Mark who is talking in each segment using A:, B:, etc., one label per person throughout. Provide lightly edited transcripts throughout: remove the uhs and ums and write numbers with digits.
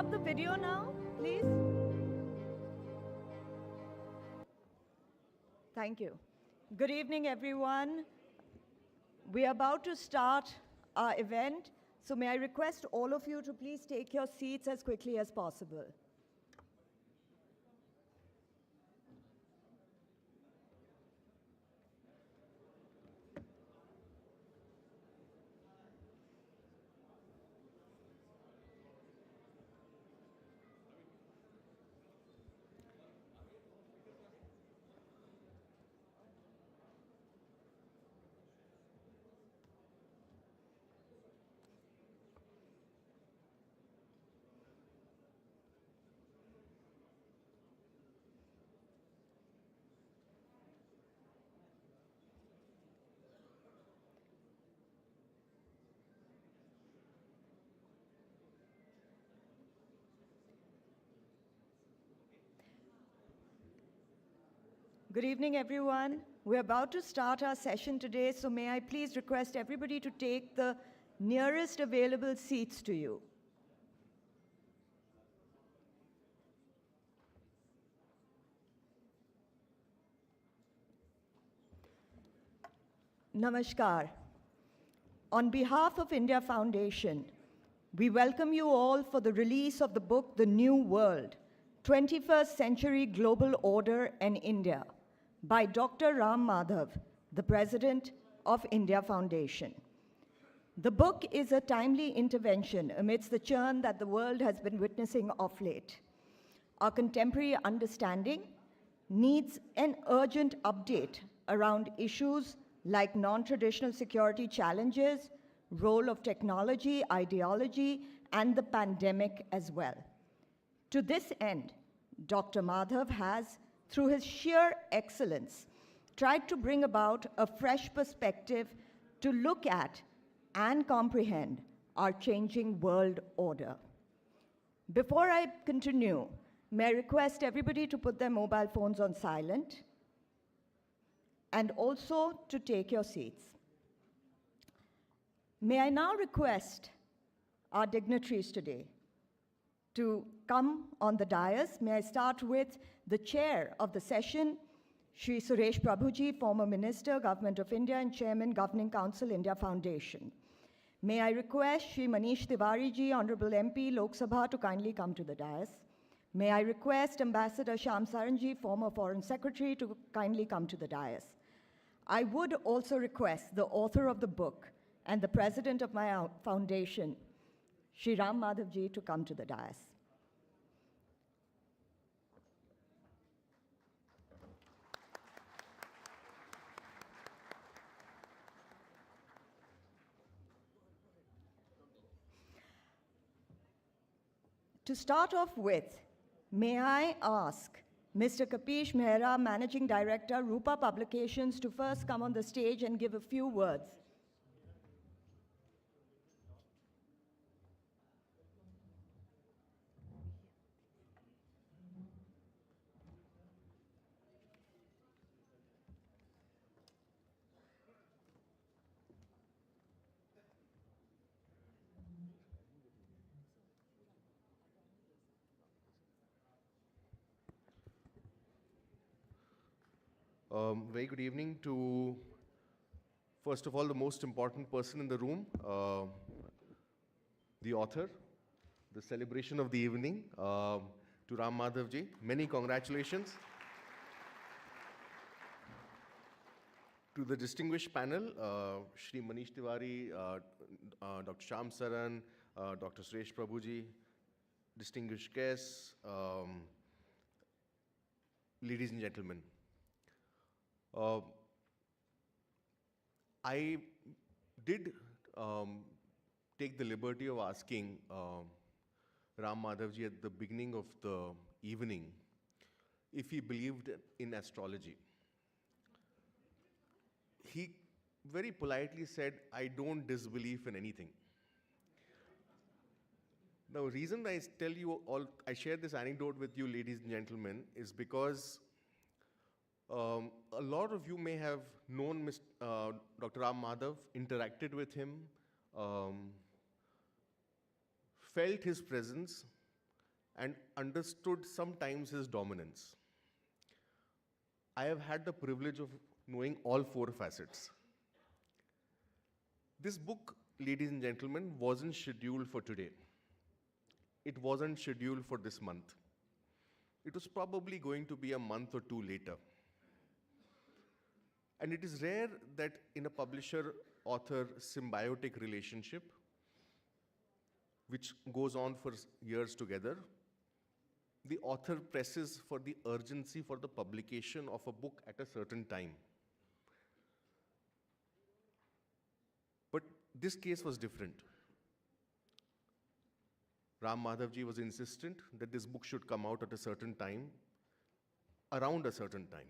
A: up the video now, please? Thank you. Good evening, everyone. We are about to start our event, so may I request all of you to please take your seats as quickly as possible. Good evening, everyone. We're about to start our session today, so may I please request everybody to take the nearest available seats to you. Namaskar. On behalf of India Foundation, we welcome you all for the release of the book, The New World, 21st Century Global Order and India, by Dr. Ram Madhav, the President of India Foundation. The book is a timely intervention amidst the churn that the world has been witnessing of late. Our contemporary understanding needs an urgent update around issues like non-traditional security challenges, role of technology, ideology, and the pandemic as well. To this end, Dr. Madhav has, through his sheer excellence, tried to bring about a fresh perspective to look at and comprehend our changing world order. Before I continue, may I request everybody to put their mobile phones on silent and also to take your seats. May I now request our dignitaries today to come on the dais. May I start with the chair of the session, Shri Suresh Prabhuji, former Minister, Government of India and Chairman, Governing Council, India Foundation. May I request Shri Manish Tiwari ji, Honorable MP, Lok Sabha, to kindly come to the dais. May I request Ambassador Shyam Saran ji, former Foreign Secretary, to kindly come to the dais. I would also request the author of the book and the president of my foundation, Shri Ram Madhav ji, to come to the dais. To start off with, may I ask Mr. Kapish Mehra, Managing Director, Rupa Publications, to first come on the stage and give a few words.
B: Very good evening to, first of all, the most important person in the room, the author, the celebration of the evening, to Ram Madhav ji. Many congratulations. To the distinguished panel, Shri Manish Tiwari, Dr. Shyam Saran, Dr. Suresh Prabhuji, distinguished guests, ladies and gentlemen. I did take the liberty of asking Ram Madhav ji at the beginning of the evening if he believed in astrology. He very politely said, "I don't disbelieve in anything." The reason I tell you all, I share this anecdote with you, ladies and gentlemen, is because a lot of you may have known Dr. Ram Madhav, interacted with him, felt his presence, and understood sometimes his dominance. I have had the privilege of knowing all four facets. This book, ladies and gentlemen, wasn't scheduled for today. It wasn't scheduled for this month. It was probably going to be a month or two later. And it is rare that in a publisher-author symbiotic relationship, which goes on for years together, the author presses for the urgency for the publication of a book at a certain time. But this case was different. Ram Madhavji was insistent that this book should come out at a certain time, around a certain time.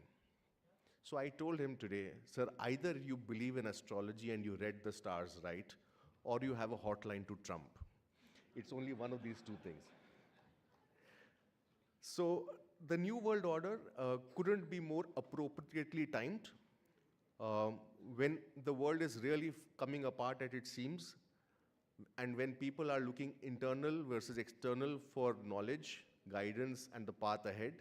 B: So I told him today, sir, either you believe in astrology and you read the stars right, or you have a hotline to Trump. It's only one of these two things. So the New World Order couldn't be more appropriately timed. When the world is really coming apart at its seams, and when people are looking internal versus external for knowledge, guidance, and the path ahead,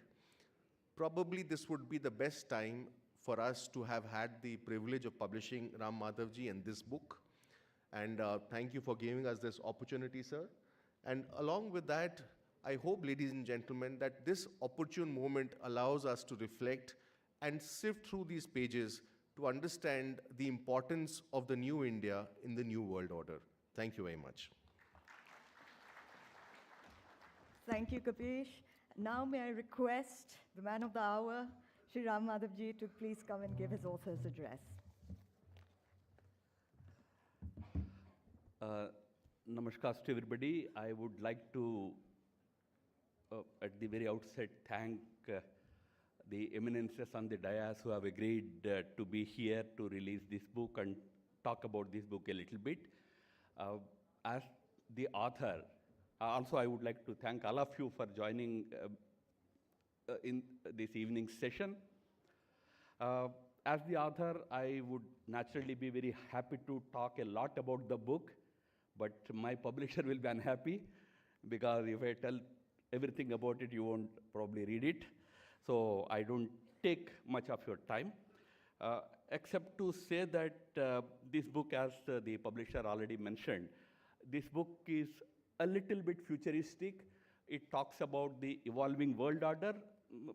B: probably this would be the best time for us to have had the privilege of publishing Ram Madhavji and this book. And thank you for giving us this opportunity, sir. And along with that, I hope, ladies and gentlemen, that this opportune moment allows us to reflect and sift through these pages to understand the importance of the new India in the new world order. Thank you very much.
A: Thank you, Kapish. Now may I request the man of the hour, Shri Ram Madhavji, to please come and give his author's address.
C: Namaskar to everybody. I would like to, at the very outset, thank the eminences on the dais who have agreed to be here to release this book and talk about this book a little bit. As the author, also I would like to thank all of you for joining in this evening's session. As the author, I would naturally be very happy to talk a lot about the book, but my publisher will be unhappy because if I tell everything about it, you won't probably read it. So I don't take much of your time, except to say that this book, as the publisher already mentioned, this book is a little bit futuristic. It talks about the evolving world order.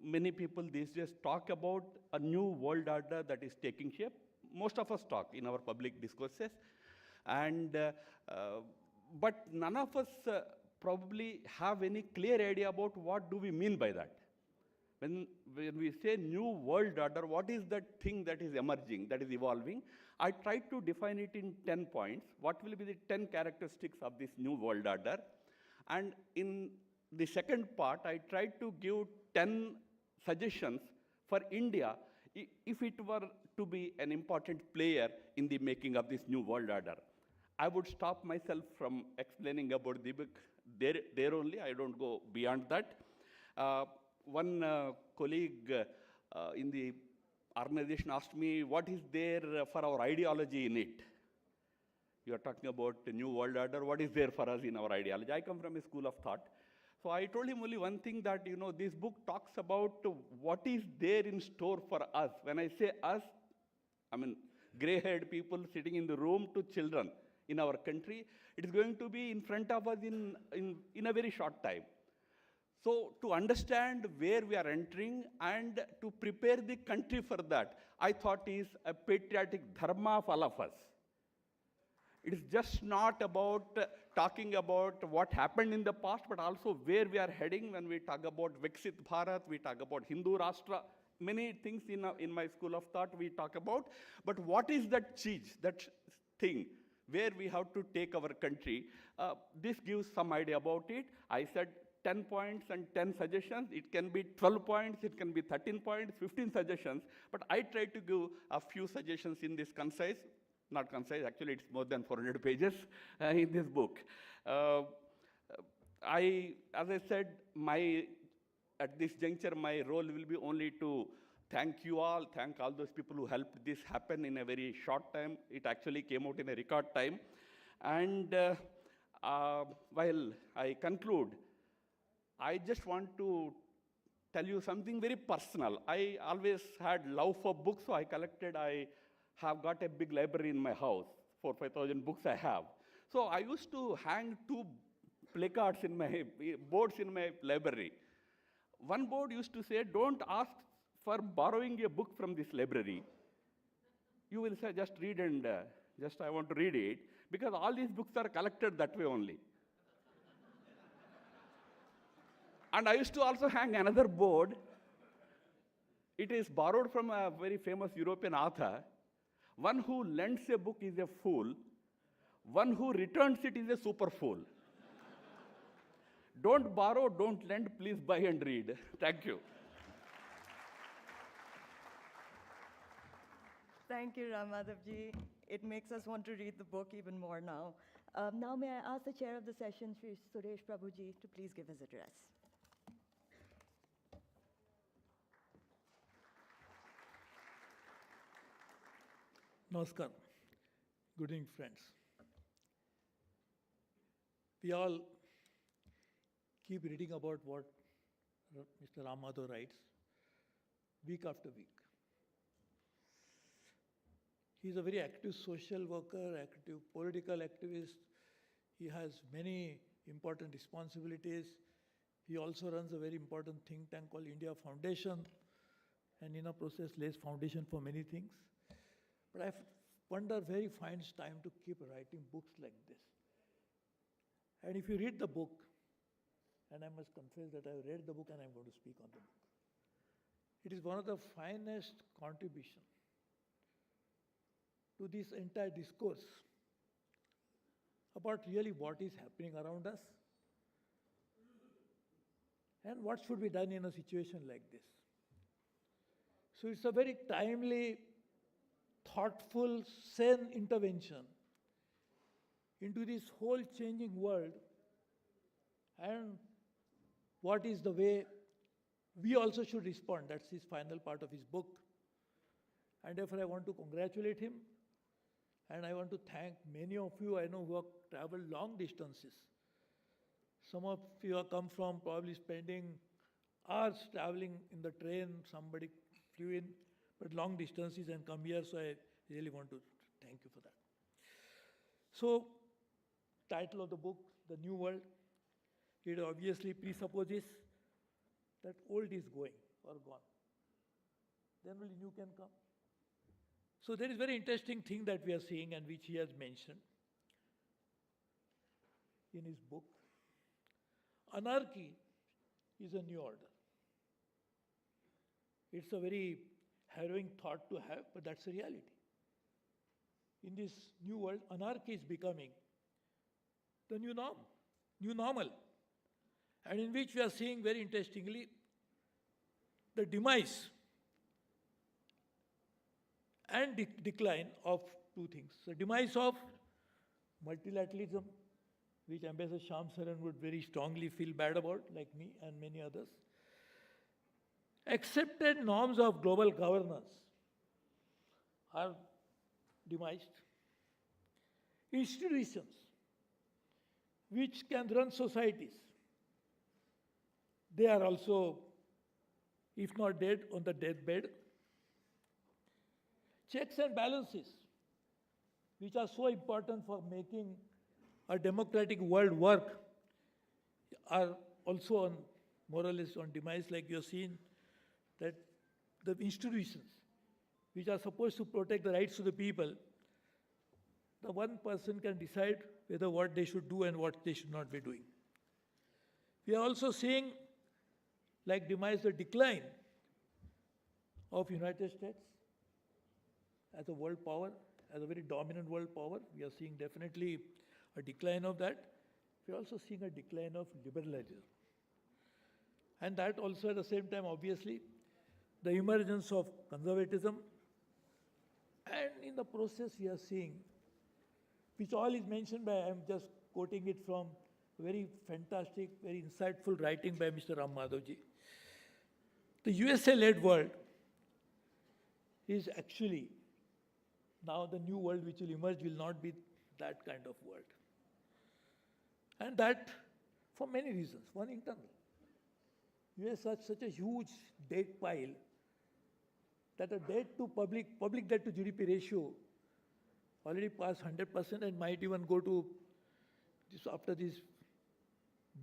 C: Many people these days talk about a new world order that is taking shape. Most of us talk in our public discourses. And, but none of us probably have any clear idea about what do we mean by that. When we say new world order, what is that thing that is emerging, that is evolving? I tried to define it in 10 points. What will be the 10 characteristics of this new world order? And in the second part, I tried to give 10 suggestions for India if it were to be an important player in the making of this new world order. I would stop myself from explaining about the book there only. I don't go beyond that. One colleague in the organization asked me, what is there for our ideology in it? You are talking about the new world order. What is there for us in our ideology? I come from a school of thought. So I told him only one thing, that this book talks about what is there in store for us. When I say us, I mean gray-haired people sitting in the room to children in our country. It is going to be in front of us in a very short time. So to understand where we are entering and to prepare the country for that, I thought is a patriotic dharma of all of us. It is just not about talking about what happened in the past, but also where we are heading. When we talk about Viksit Bharat, we talk about Hindu Rashtra, many things in my school of thought we talk about. But what is that cheese, that thing, where we have to take our country? This gives some idea about it. I said 10 points and 10 suggestions. It can be 12 points, it can be 13 points, 15 suggestions. But I tried to give a few suggestions in this concise, not concise, actually it's more than 400 pages in this book. As I said, at this juncture, my role will be only to thank you all, thank all those people who helped this happen in a very short time. It actually came out in a record time. And while I conclude, I just want to tell you something very personal. I always had love for books, so I have got a big library in my house, 5,000 books I have. So I used to hang two placards in my boards in my library. One board used to say, don't ask for borrowing a book from this library. You will say, just read and just I want to read it, because all these books are collected that way only. And I used to also hang another board. It is borrowed from a very famous European author. One who lends a book is a fool. One who returns it is a super fool. Don't borrow, don't lend, please buy and read. Thank you.
A: Thank you, Ram Madhavji. It makes us want to read the book even more now. Now may I ask the chair of the session, Shri Suresh Prabhuji, to please give his address.
D: Namaskar. Good evening, friends. We all keep reading about what Mr. Ram Madhav writes week after week. He is a very active social worker, active political activist. He has many important responsibilities. He also runs a very important think tank called India Foundation, and in a process lays foundation for many things. But I wonder where he finds time to keep writing books like this. And if you read the book, and I must confess that I read the book and I'm going to speak on the book, it is one of the finest contributions to this entire discourse about really what is happening around us and what should be done in a situation like this. So it's a very timely, thoughtful, sane intervention into this whole changing world, and what is the way we also should respond. That's his final part of his book. And therefore I want to congratulate him, and I want to thank many of you I know who have traveled long distances. Some of you have come from probably spending hours traveling in the train, somebody flew in, but long distances and come here, so I really want to thank you for that. So, title of the book, The New World, it obviously presupposes that old is going or gone. Then only new can come. So there is very interesting thing that we are seeing and which he has mentioned in his book. Anarchy is a new order. It's a very harrowing thought to have, but that's a reality. In this new world, anarchy is becoming the new norm, new normal, and in which we are seeing very interestingly the demise and decline of two things. The demise of multilateralism, which Ambassador Shyam Saran would very strongly feel bad about, like me and many others. Accepted norms of global governance are demised. Institutions which can run societies, they are also, if not dead, on the deathbed. Checks and balances, which are so important for making a democratic world work, are also on, more or less on demise, like you have seen that the institutions which are supposed to protect the rights of the people, the one person can decide whether what they should do and what they should not be doing. We are also seeing, like demise, the decline of United States as a world power, as a very dominant world power. We are seeing definitely a decline of that. We are also seeing a decline of liberalism. And that also at the same time, obviously, the emergence of conservatism. And in the process we are seeing, which all is mentioned by, I am just quoting it from very fantastic, very insightful writing by Mr. Ram Madhavji. The USA-led world is actually now the new world which will emerge will not be that kind of world. And that for many reasons. One, internal. US has such a huge debt pile that a debt to public debt to GDP ratio already passed 100% and might even go to this after this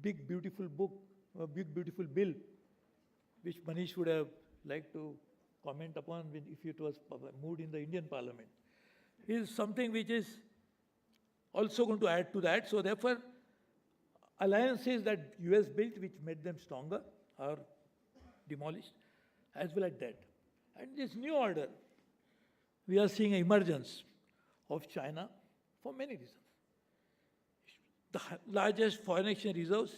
D: big beautiful book, big beautiful bill, which Manish would have liked to comment upon if it was moved in the Indian Parliament, is something which is also going to add to that. So therefore, alliances that US built, which made them stronger, are demolished, as well as that. And this new order, we are seeing emergence of China for many reasons. The largest foreign exchange reserves,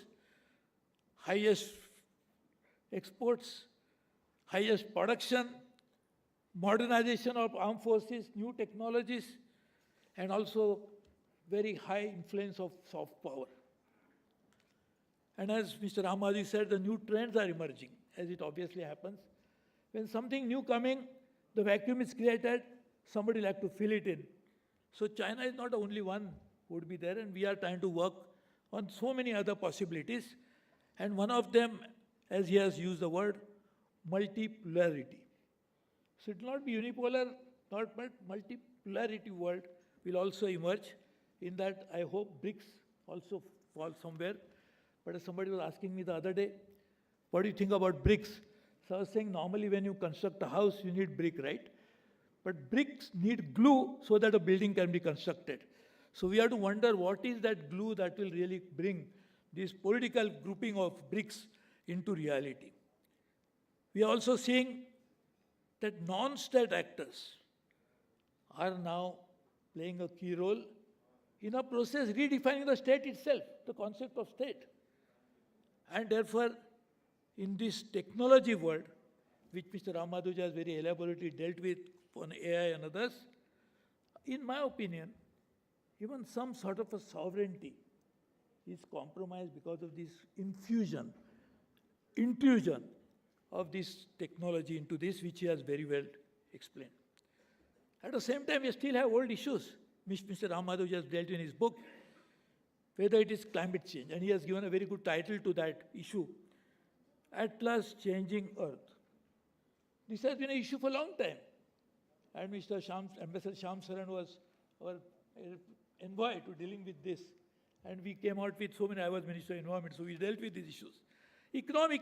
D: highest exports, highest production, modernization of armed forces, new technologies, and also very high influence of soft power. And as Mr. Ahmadi said, the new trends are emerging, as it obviously happens. When something new coming, the vacuum is created, somebody will have to fill it in. So China is not the only one who would be there, and we are trying to work on so many other possibilities. And one of them, as he has used the word, multipolarity. So it will not be unipolar, not but multipolarity world will also emerge. In that, I hope BRICS also fall somewhere. But as somebody was asking me the other day, what do you think about bricks? So I was saying, normally when you construct a house, you need brick, right? But bricks need glue so that a building can be constructed. So we have to wonder what is that glue that will really bring this political grouping of bricks into reality. We are also seeing that non-state actors are now playing a key role in a process redefining the state itself, the concept of state. And therefore, in this technology world, which Mr. Ramanuja has very elaborately dealt with on AI and others, in my opinion, even some sort of a sovereignty is compromised because of this intrusion of this technology into this, which he has very well explained. At the same time, we still have old issues, which Mr. Ramanuja has dealt in his book, whether it is climate change, and he has given a very good title to that issue, Atlas Changing Earth. This has been an issue for a long time. And Ambassador Sham Saran was our envoy to dealing with this. And we came out with so many, I was Minister of Environment, so we dealt with these issues. Economic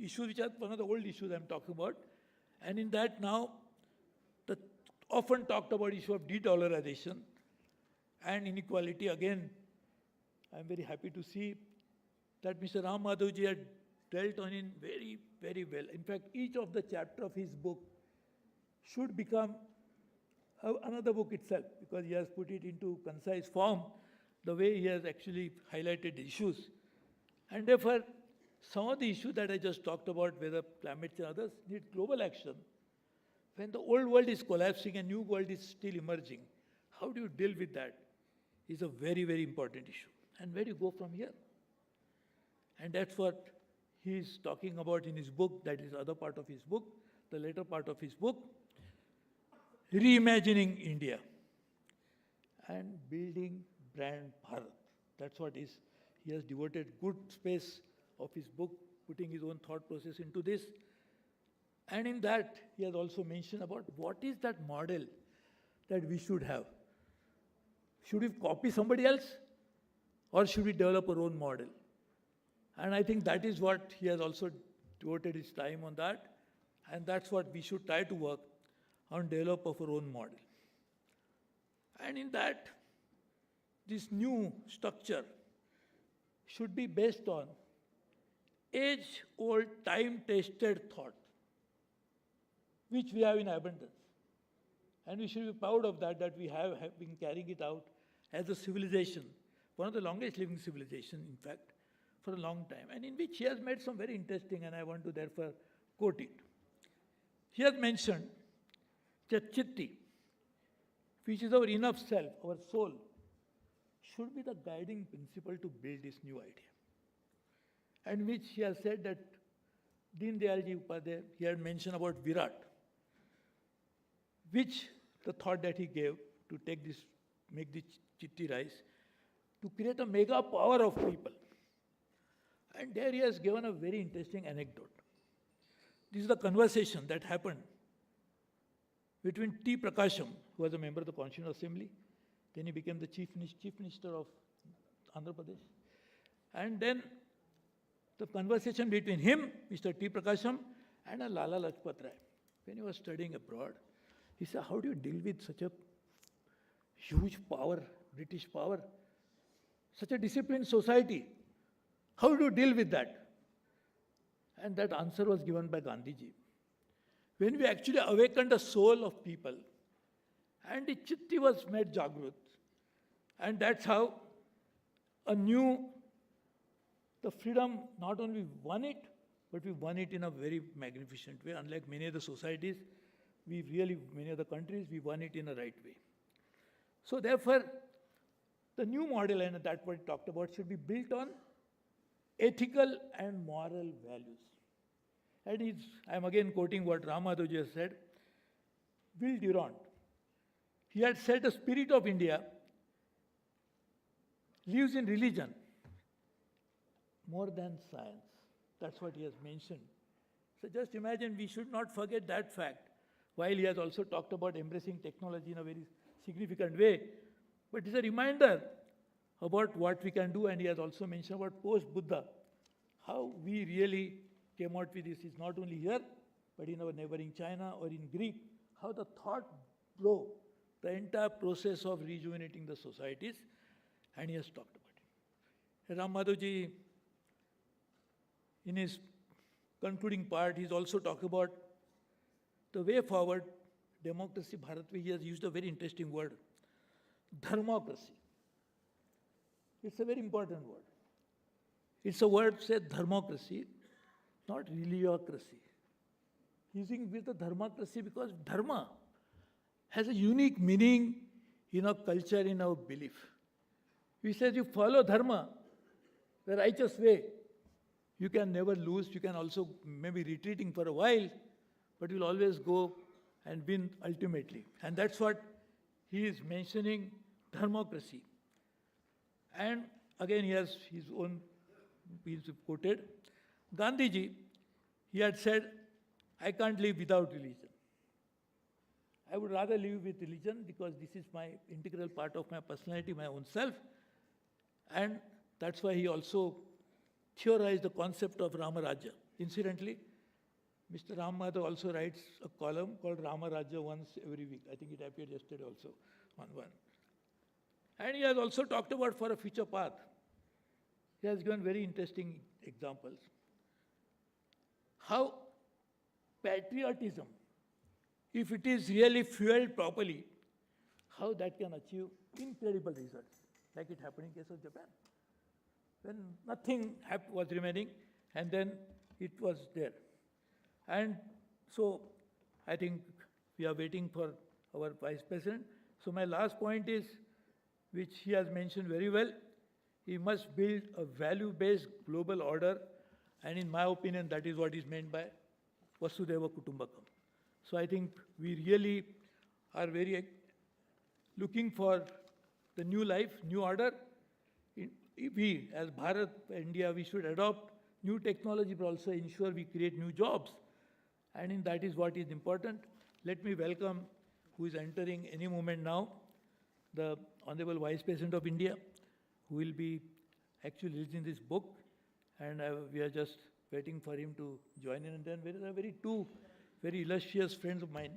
D: issues, which are one of the old issues I'm talking about. And in that now, the often talked about issue of de-dollarization and inequality. Again, I'm very happy to see that Mr. Ram Madhavji had dealt on it very, very well. In fact, each of the chapter of his book should become another book itself, because he has put it into concise form, the way he has actually highlighted the issues. And therefore, some of the issues that I just talked about, whether climate change and others, need global action. When the old world is collapsing and new world is still emerging, how do you deal with that is a very, very important issue. And where do you go from here? And that's what he is talking about in his book, that is the other part of his book, the later part of his book, Reimagining India and Building Brand Bharat. That's what he has devoted good space of his book, putting his own thought process into this. And in that, he has also mentioned about what is that model that we should have. Should we copy somebody else, or should we develop our own model? And I think that is what he has also devoted his time on that. And that's what we should try to work on, develop of our own model. And in that, this new structure should be based on age-old, time-tested thought, which we have in abundance. And we should be proud of that, that we have been carrying it out as a civilization, one of the longest living civilizations, in fact, for a long time, and in which he has made some very interesting, and I want to therefore quote it. He has mentioned that Chitti, which is our inner self, our soul, should be the guiding principle to build this new idea. And which he has said that Deen Dayalji Upadhyay, he had mentioned about Virat, which the thought that he gave to take this, make this Chitti rise, to create a mega power of people. And there he has given a very interesting anecdote. This is the conversation that happened between T. Prakasham, who was a member of the Constituent Assembly, then he became the Chief Minister of Andhra Pradesh. And then the conversation between him, Mr. T. Prakasham, and a Lala Lajpat Rai, when he was studying abroad. He said, how do you deal with such a huge power, British power, such a disciplined society? How do you deal with that? And that answer was given by Gandhiji. When we actually awakened the soul of people, and the chitti was made Jagrut, and that's how the freedom, not only won it, but we won it in a very magnificent way. Unlike many other societies, many other countries, we won it in a right way. So therefore, the new model, and that's what we talked about, should be built on ethical and moral values. And I'm again quoting what Ram Madhavji has said. Will Durant, he had said the spirit of India lives in religion more than science. That's what he has mentioned. So just imagine, we should not forget that fact, while he has also talked about embracing technology in a very significant way. But it's a reminder about what we can do, and he has also mentioned about post-Buddha, how we really came out with this is not only here, but in our neighboring China or in Greek, how the thought drove the entire process of rejuvenating the societies, and he has talked about it. Ram Madhavji, in his concluding part, he's also talked about the way forward, democracy, Bharat, he has used a very interesting word, dharmocracy. It's a very important word. It's a word, say, dharmocracy, not religiocracy. Using with the dharmocracy because dharma has a unique meaning in our culture, in our belief. We say you follow dharma, the righteous way, you can never lose. You can also maybe retreating for a while, but you'll always go and win ultimately. And that's what he is mentioning, dharmocracy. And again, he has his own, he's quoted. Gandhiji, he had said, I can't live without religion. I would rather live with religion because this is my integral part of my personality, my own self. And that's why he also theorized the concept of Ramarajya. Incidentally, Mr. Ram Madhav also writes a column called Ramarajya once every week. I think it appeared yesterday also on one. And he has also talked about for a future path. He has given very interesting examples. How patriotism, if it is really fueled properly, how that can achieve incredible results, like it happened in case of Japan. When nothing was remaining, and then it was there. And so I think we are waiting for our Vice President. So my last point is, which he has mentioned very well, he must build a value-based global order, and in my opinion, that is what is meant by Vasudhaiva Kutumbakam. So I think we really are very looking for the new life, new order. We, as Bharat, India, we should adopt new technology, but also ensure we create new jobs. And in that is what is important. Let me welcome, who is entering any moment now, the Honorable Vice President of India, who will be actually releasing this book. And we are just waiting for him to join in. And then there are two very illustrious friends of mine.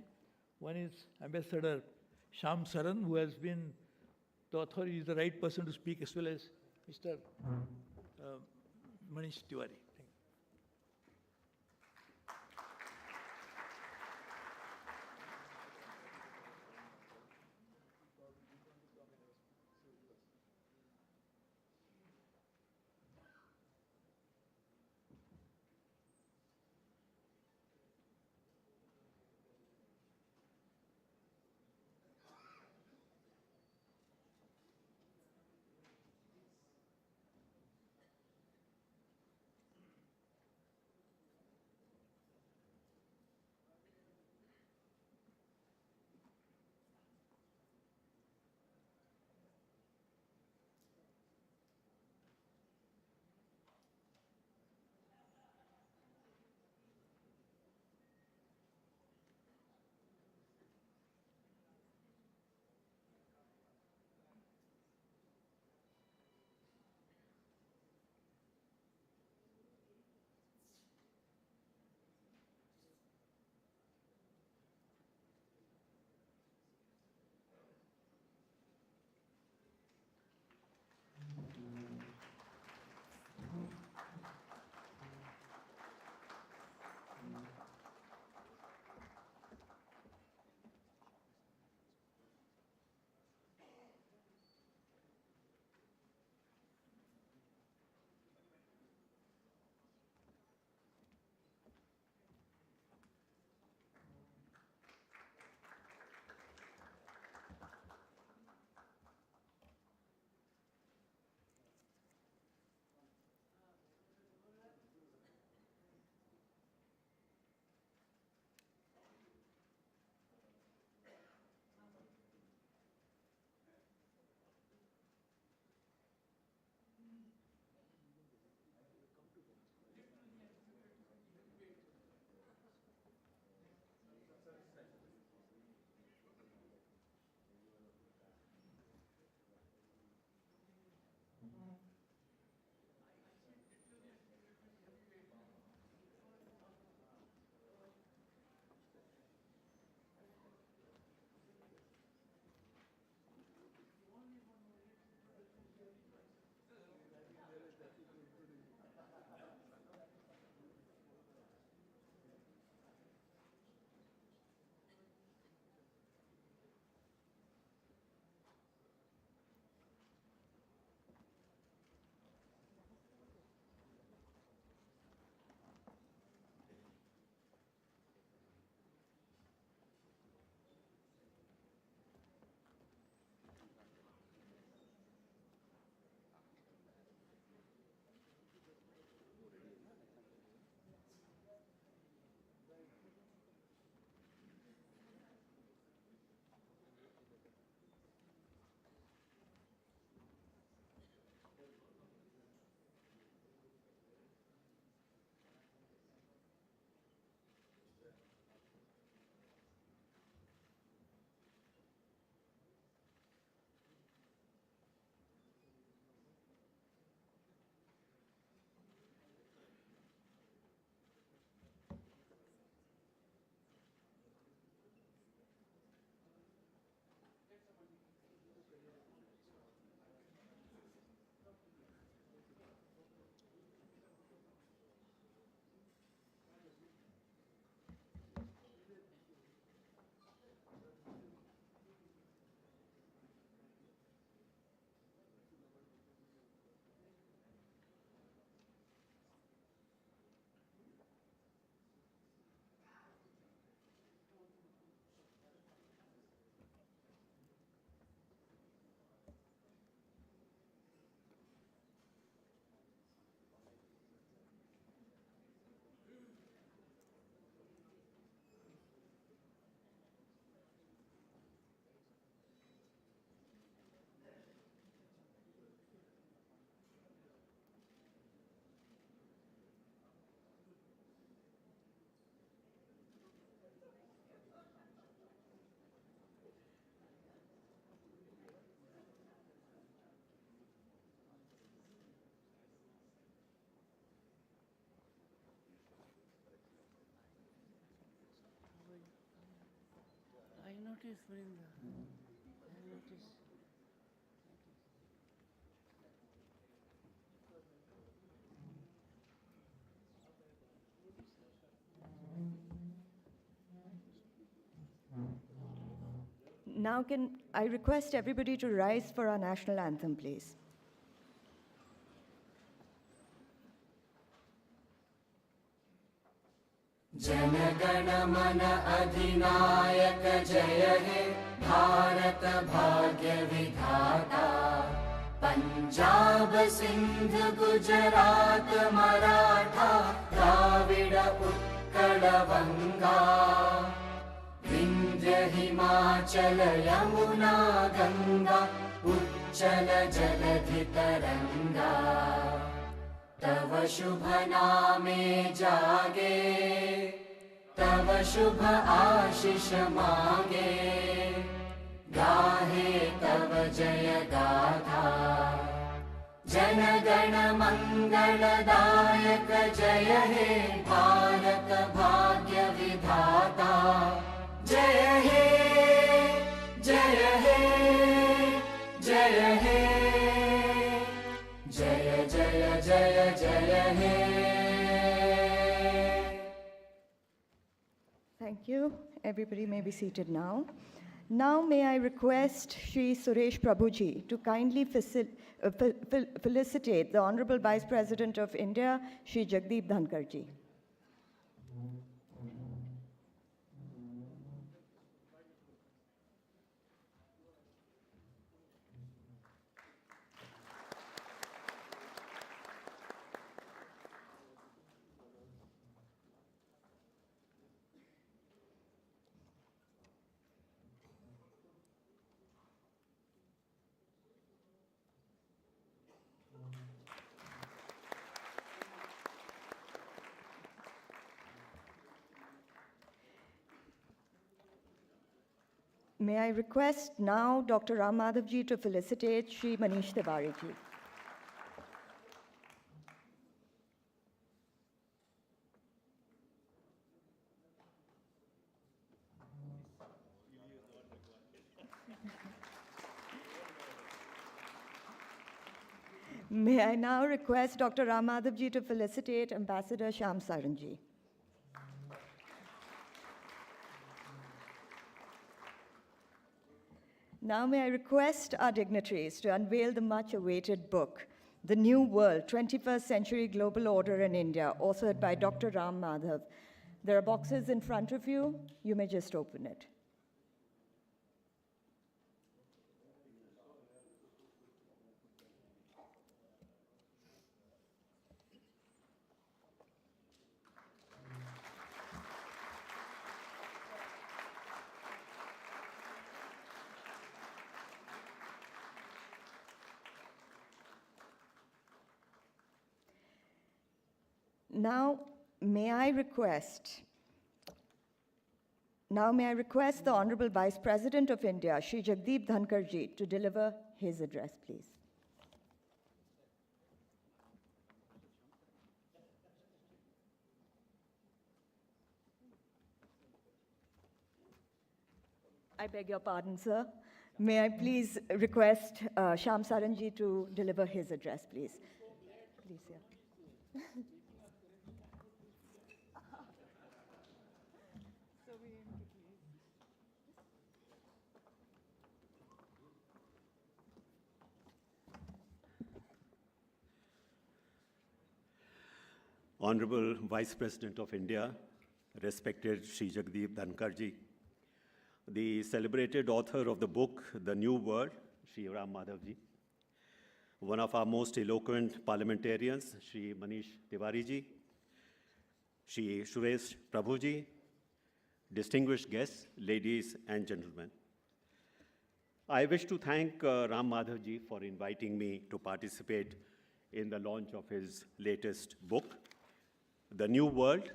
D: One is Ambassador Shyam Saran, who has been the authority, is the right person to speak, as well as Mr. Manish Tiwari. Thank you.
E: Notice, Vrinda. Notice.
A: Now can I request everybody to rise for our national anthem, please?
E: जनगण मन अधिनायक जय हे भारत भाग्य विधाता पंजाब सिंध गुजरात मराठा द्राविड उत्कल बंगा विंध्य हिमाचल यमुना गंगा उच्चल जलधि तरंगा तव शुभ नामे जागे तव शुभ आशीष मांगे गाहे तव जय गाथा जन गण मंगलदायक जय हे भारत भाग्य विधाता जय हे जय हे जय हे जय जय जय जय हे
A: Thank you. Everybody may be seated now. Now may I request Shri Suresh Prabhuji to kindly felicitate the Honorable Vice President of India, Shri Jagdeep Dhankar ji. May I request now Dr. Ram Madhav ji to felicitate Shri Manish Tiwari ji. May I now request Dr. Ram Madhav ji to felicitate Ambassador Shyam Saran ji. Now may I request our dignitaries to unveil the much-awaited book, The New World, 21st Century Global Order in India, authored by Dr. Ram Madhav. There are boxes in front of you. You may just open it. Now, may I request the Honorable Vice President of India, Shri Jagdeep Dhankar ji, to deliver his address, please. I beg your pardon, sir. May I please request Shyam Saran ji to deliver his address, please. Please, yeah.
F: Honorable Vice President of India, respected Shri Jagdeep Dhankar ji, the celebrated author of the book, The New World, Shri Ram Madhav ji, one of our most eloquent parliamentarians, Shri Manish Tiwari ji, Shri Suresh Prabhu ji, distinguished guests, ladies and gentlemen. I wish to thank Ram Madhav ji for inviting me to participate in the launch of his latest book, The New World,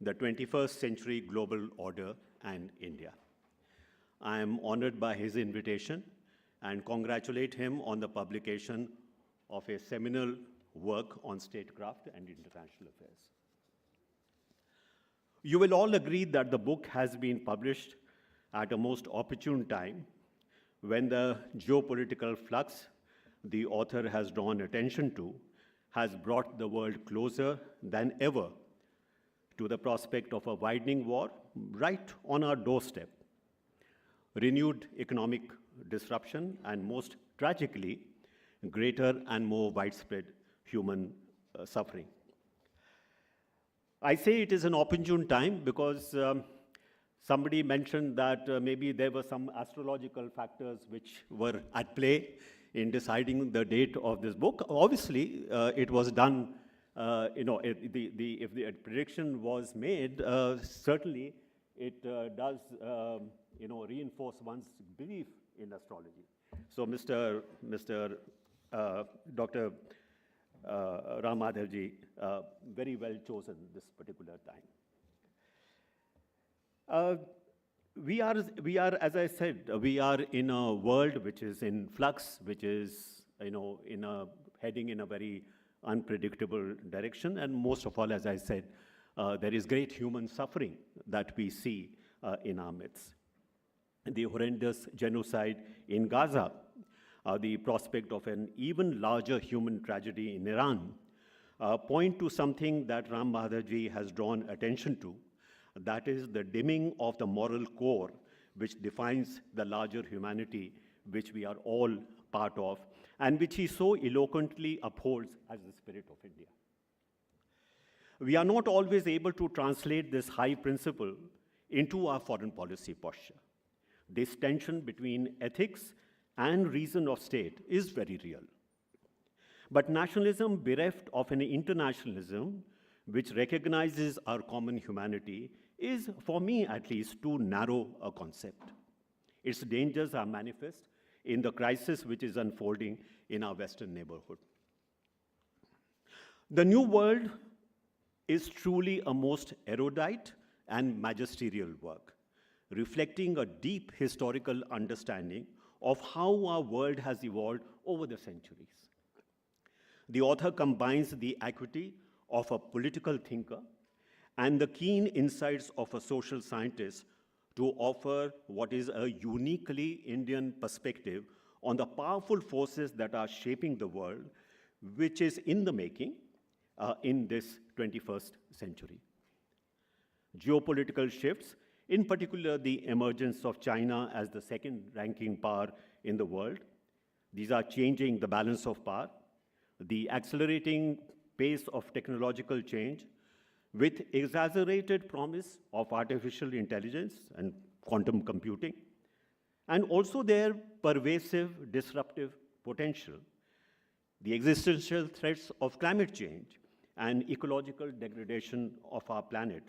F: the 21st Century Global Order and India. I am honored by his invitation and congratulate him on the publication of a seminal work on statecraft and international affairs. You will all agree that the book has been published at a most opportune time when the geopolitical flux the author has drawn attention to has brought the world closer than ever to the prospect of a widening war right on our doorstep, renewed economic disruption, and most tragically, greater and more widespread human suffering. I say it is an opportune time because somebody mentioned that maybe there were some astrological factors which were at play in deciding the date of this book. Obviously, it was done, if the prediction was made, certainly it does, reinforce one's belief in astrology. So, Dr. Ram Madhavji, very well chosen this particular time. We are, as I said, we are in a world which is in flux, which is, heading in a very unpredictable direction. And most of all, as I said, there is great human suffering that we see in our midst. The horrendous genocide in Gaza, the prospect of an even larger human tragedy in Iran, point to something that Ram Madhavji has drawn attention to. That is the dimming of the moral core which defines the larger humanity which we are all part of and which he so eloquently upholds as the spirit of India. We are not always able to translate this high principle into our foreign policy posture. This tension between ethics and reason of state is very real. But nationalism bereft of an internationalism which recognizes our common humanity is, for me at least, too narrow a concept. Its dangers are manifest in the crisis which is unfolding in our Western neighborhood. The New World is truly a most erudite and magisterial work, reflecting a deep historical understanding of how our world has evolved over the centuries. The author combines the acuity of a political thinker and the keen insights of a social scientist to offer what is a uniquely Indian perspective on the powerful forces that are shaping the world, which is in the making in this 21st century. Geopolitical shifts, in particular the emergence of China as the second-ranking power in the world, these are changing the balance of power. The accelerating pace of technological change with exaggerated promise of artificial intelligence and quantum computing, and also their pervasive disruptive potential, the existential threats of climate change and ecological degradation of our planet.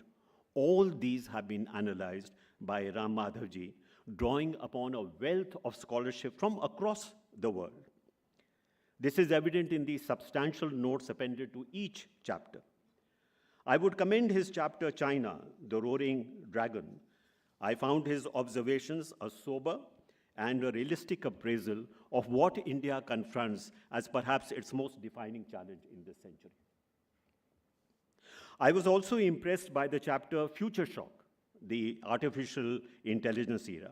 F: All these have been analyzed by Ram Madhavji, drawing upon a wealth of scholarship from across the world. This is evident in the substantial notes appended to each chapter. I would commend his chapter, China, the Roaring Dragon. I found his observations a sober and a realistic appraisal of what India confronts as perhaps its most defining challenge in this century. I was also impressed by the chapter Future Shock, the artificial intelligence era.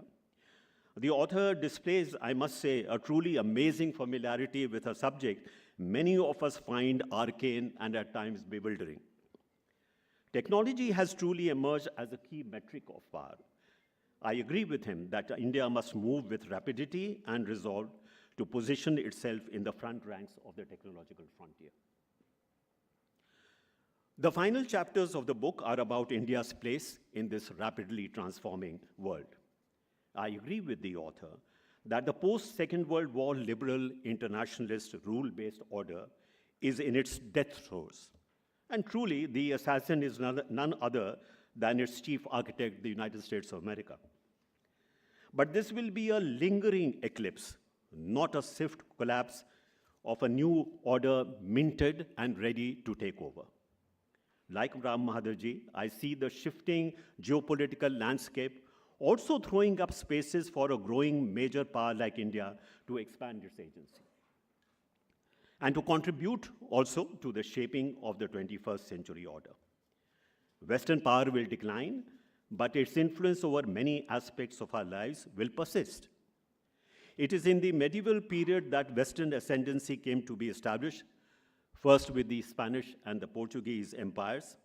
F: The author displays, I must say, a truly amazing familiarity with a subject many of us find arcane and at times bewildering. Technology has truly emerged as a key metric of power. I agree with him that India must move with rapidity and resolve to position itself in the front ranks of the technological frontier. The final chapters of the book are about India's place in this rapidly transforming world. I agree with the author that the post-Second World War liberal internationalist rule-based order is in its death throes. And truly, the assassin is none other than its chief architect, the United States of America. But this will be a lingering eclipse, not a swift collapse of a new order minted and ready to take over. Like Ram Madhavji, I see the shifting geopolitical landscape also throwing up spaces for a growing major power like India to expand its agency and to contribute also to the shaping of the 21st century order. Western power will decline, but its influence over many aspects of our lives will persist. It is in the medieval period that Western ascendancy came to be established, first with the Spanish and the Portuguese empires,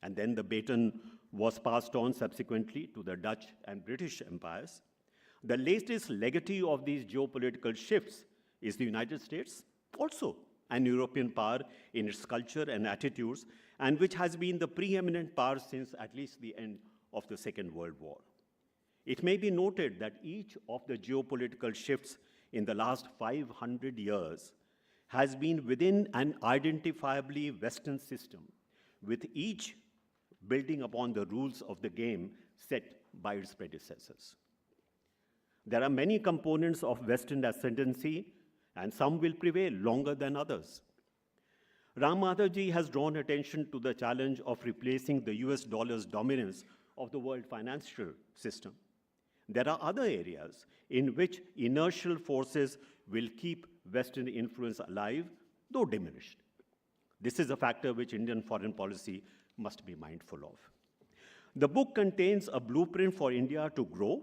F: and then the baton was passed on subsequently to the Dutch and British empires. The latest legatee of these geopolitical shifts is the United States, also an European power in its culture and attitudes, and which has been the preeminent power since at least the end of the Second World War. It may be noted that each of the geopolitical shifts in the last 500 years has been within an identifiably Western system, with each building upon the rules of the game set by its predecessors. There are many components of Western ascendancy, and some will prevail longer than others. Ram Madhavji has drawn attention to the challenge of replacing the US dollar's dominance of the world financial system. There are other areas in which inertial forces will keep Western influence alive, though diminished. This is a factor which Indian foreign policy must be mindful of. The book contains a blueprint for India to grow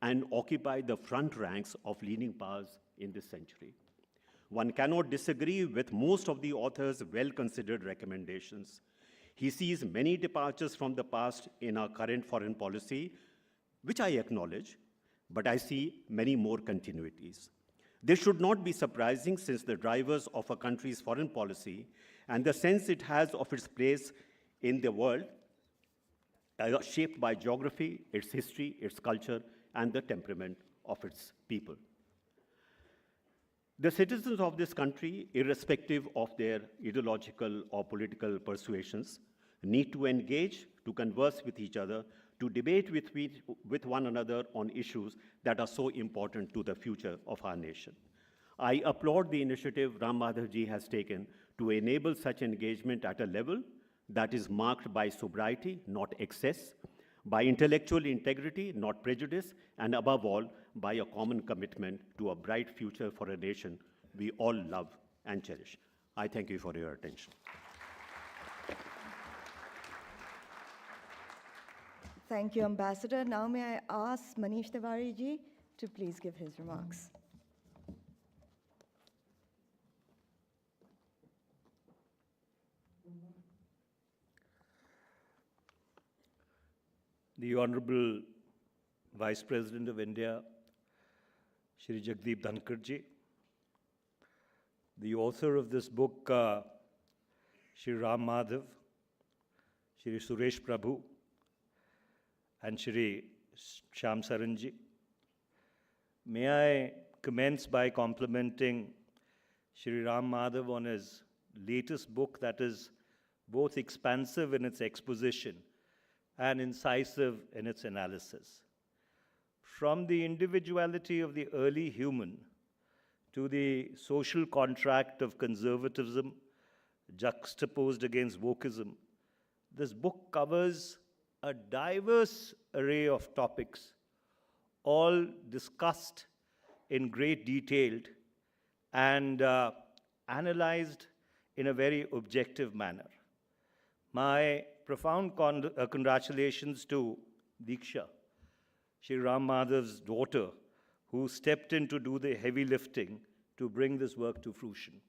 F: and occupy the front ranks of leading powers in this century. One cannot disagree with most of the author's well-considered recommendations. He sees many departures from the past in our current foreign policy, which I acknowledge, but I see many more continuities. This should not be surprising, since the drivers of a country's foreign policy and the sense it has of its place in the world are shaped by geography, its history, its culture, and the temperament of its people. The citizens of this country, irrespective of their ideological or political persuasions, need to engage, to converse with each other, to debate with one another on issues that are so important to the future of our nation. I applaud the initiative Ram Madhavji has taken to enable such engagement at a level that is marked by sobriety, not excess, by intellectual integrity, not prejudice, and above all, by a common commitment to a bright future for a nation we all love and cherish. I thank you for your attention.
A: Thank you, Ambassador. Now may I ask Manish Tiwari ji to please give his remarks.
G: The Honorable Vice President of India, Shri Jagdeep Dhankar ji, the author of this book, Shri Ram Madhav, Shri Suresh Prabhu, and Shri Shyam Saran ji. May I commence by complimenting Shri Ram Madhav on his latest book that is both expansive in its exposition and incisive in its analysis. From the individuality of the early human to the social contract of conservatism juxtaposed against wokeism, this book covers a diverse array of topics, all discussed in great detail and analyzed in a very objective manner. My profound congratulations to Diksha, Shri Ram Madhav's daughter, who stepped in to do the heavy lifting to bring this work to fruition.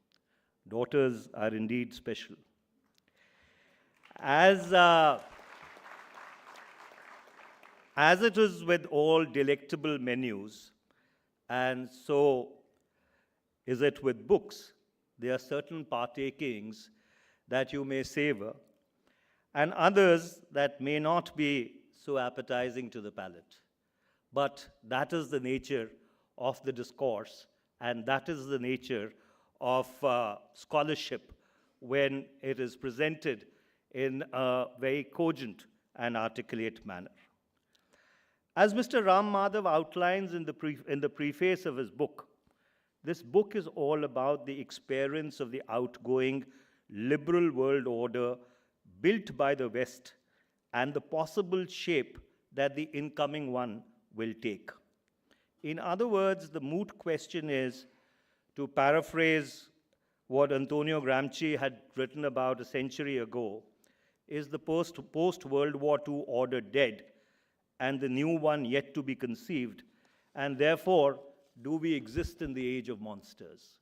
G: Daughters are indeed special. As it is with all delectable menus, and so is it with books, there are certain partakings that you may savor, and others that may not be so appetizing to the palate. But that is the nature of the discourse, and that is the nature of scholarship when it is presented in a very cogent and articulate manner. As Mr. Ram Madhav outlines in the preface of his book, this book is all about the experience of the outgoing liberal world order built by the West and the possible shape that the incoming one will take. In other words, the moot question is, to paraphrase what Antonio Gramsci had written about a century ago, is the post-World War II order dead, and the new one yet to be conceived? And therefore, do we exist in the age of monsters?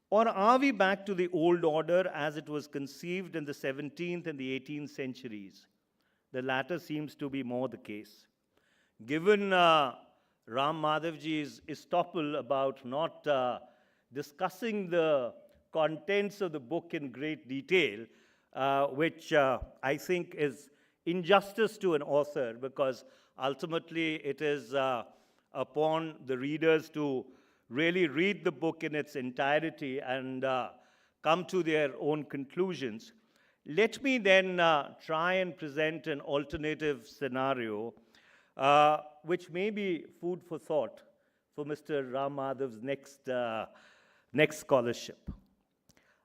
G: Or are we back to the old order as it was conceived in the 17th and the 18th centuries? The latter seems to be more the case. Given Ram Madhavji's estoppel about not discussing the contents of the book in great detail, which I think is injustice to an author, because ultimately it is upon the readers to really read the book in its entirety and come to their own conclusions. Let me then try and present an alternative scenario, which may be food for thought for Mr. Ram Madhav's next scholarship.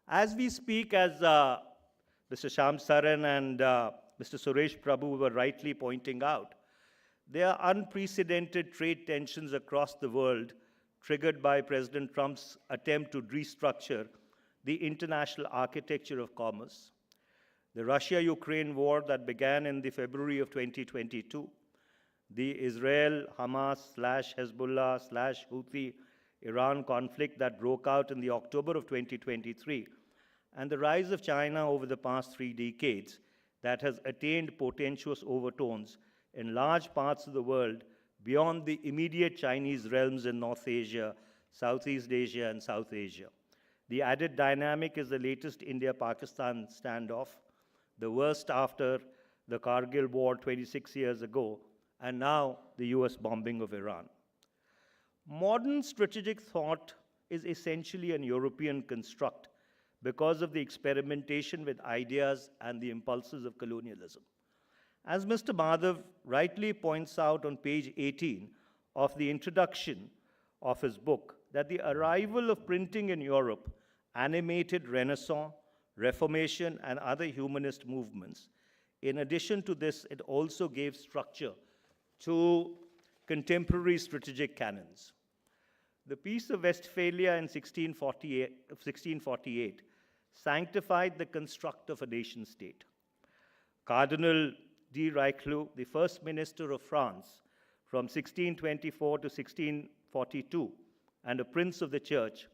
G: As we speak, as Mr. Shyam Saran and Mr. Suresh Prabhu were rightly pointing out, there are unprecedented trade tensions across the world triggered by President Trump's attempt to restructure the international architecture of commerce. The Russia-Ukraine war that began in the February of 2022, the Israel-Hamas/Hezbollah/Houthi Iran conflict that broke out in the October of 2023, and the rise of China over the past 3 decades that has attained portentous overtones in large parts of the world beyond the immediate Chinese realms in North Asia, Southeast Asia, and South Asia. The added dynamic is the latest India-Pakistan standoff, the worst after the Kargil war 26 years ago, and now the US bombing of Iran. Modern strategic thought is essentially an European construct because of the experimentation with ideas and the impulses of colonialism. As Mr. Madhav rightly points out on page 18 of the introduction of his book, that the arrival of printing in Europe animated Renaissance, Reformation, and other humanist movements. In addition to this, it also gave structure to contemporary strategic canons. The Peace of Westphalia in 1648 sanctified the construct of a nation-state. Cardinal de Richelieu, the first minister of France from 1624 to 1642, and a prince of the church,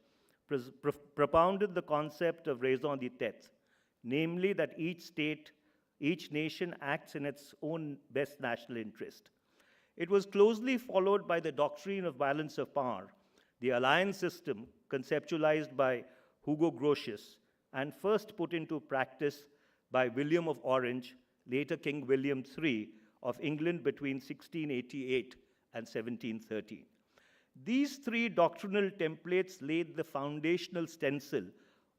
G: propounded the concept of raison d'etre, namely that each nation acts in its own best national interest. It was closely followed by the doctrine of balance of power, the alliance system conceptualized by Hugo Grotius and first put into practice by William of Orange, later King William III of England between 1688 and 1713. These three doctrinal templates laid the foundational stencil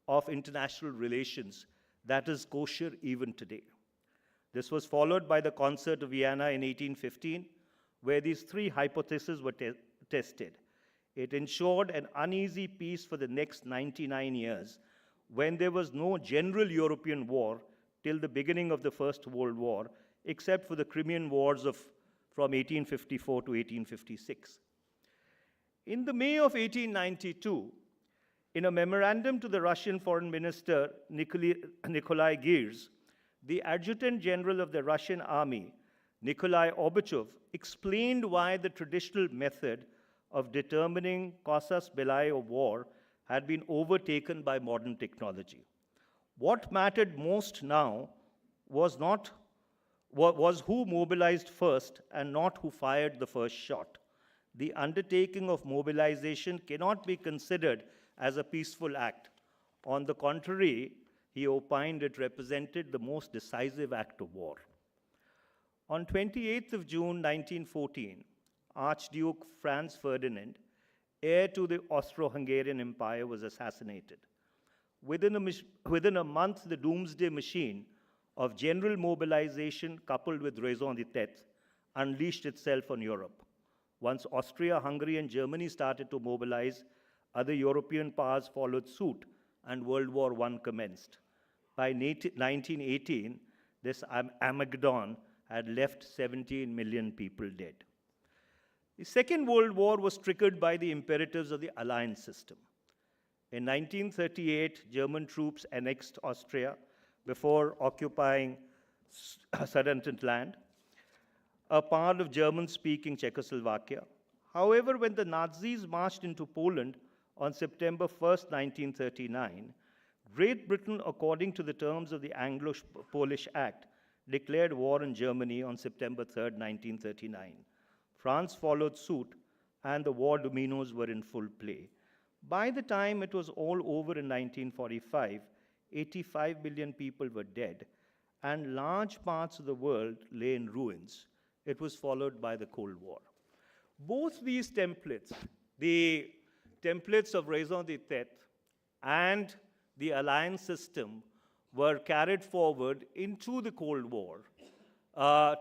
G: of international relations that is kosher even today. This was followed by the Concert of Vienna in 1815, where these three hypotheses were tested. It ensured an uneasy peace for the next 99 years, when there was no general European war till the beginning of the First World War, except for the Crimean Wars from 1854 to 1856. In the May of 1892, in a memorandum to the Russian Foreign Minister Nikolai Girs, the Adjutant General of the Russian Army, Nikolai Orbachov, explained why the traditional method of determining casus belli of war had been overtaken by modern technology. What mattered most now was who mobilized first and not who fired the first shot. The undertaking of mobilization cannot be considered as a peaceful act. On the contrary, he opined it represented the most decisive act of war. On 28th of June 1914, Archduke Franz Ferdinand, heir to the Austro-Hungarian Empire, was assassinated. Within a month, the doomsday machine of general mobilization coupled with raison d'etre unleashed itself on Europe. Once Austria, Hungary, and Germany started to mobilize, other European powers followed suit, and World War I commenced. By 1918, this Armageddon had left 17 million people dead. The Second World War was triggered by the imperatives of the alliance system. In 1938, German troops annexed Austria before occupying Sudetenland. a part of German-speaking Czechoslovakia. However, when the Nazis marched into Poland on September 1st, 1939, Great Britain, according to the terms of the Anglo-Polish Act, declared war on Germany on September 3rd, 1939. France followed suit, and the war dominoes were in full play. By the time it was all over in 1945, 85 million people were dead, and large parts of the world lay in ruins. It was followed by the Cold War. Both these templates, the templates of raison d'etre and the alliance system, were carried forward into the Cold War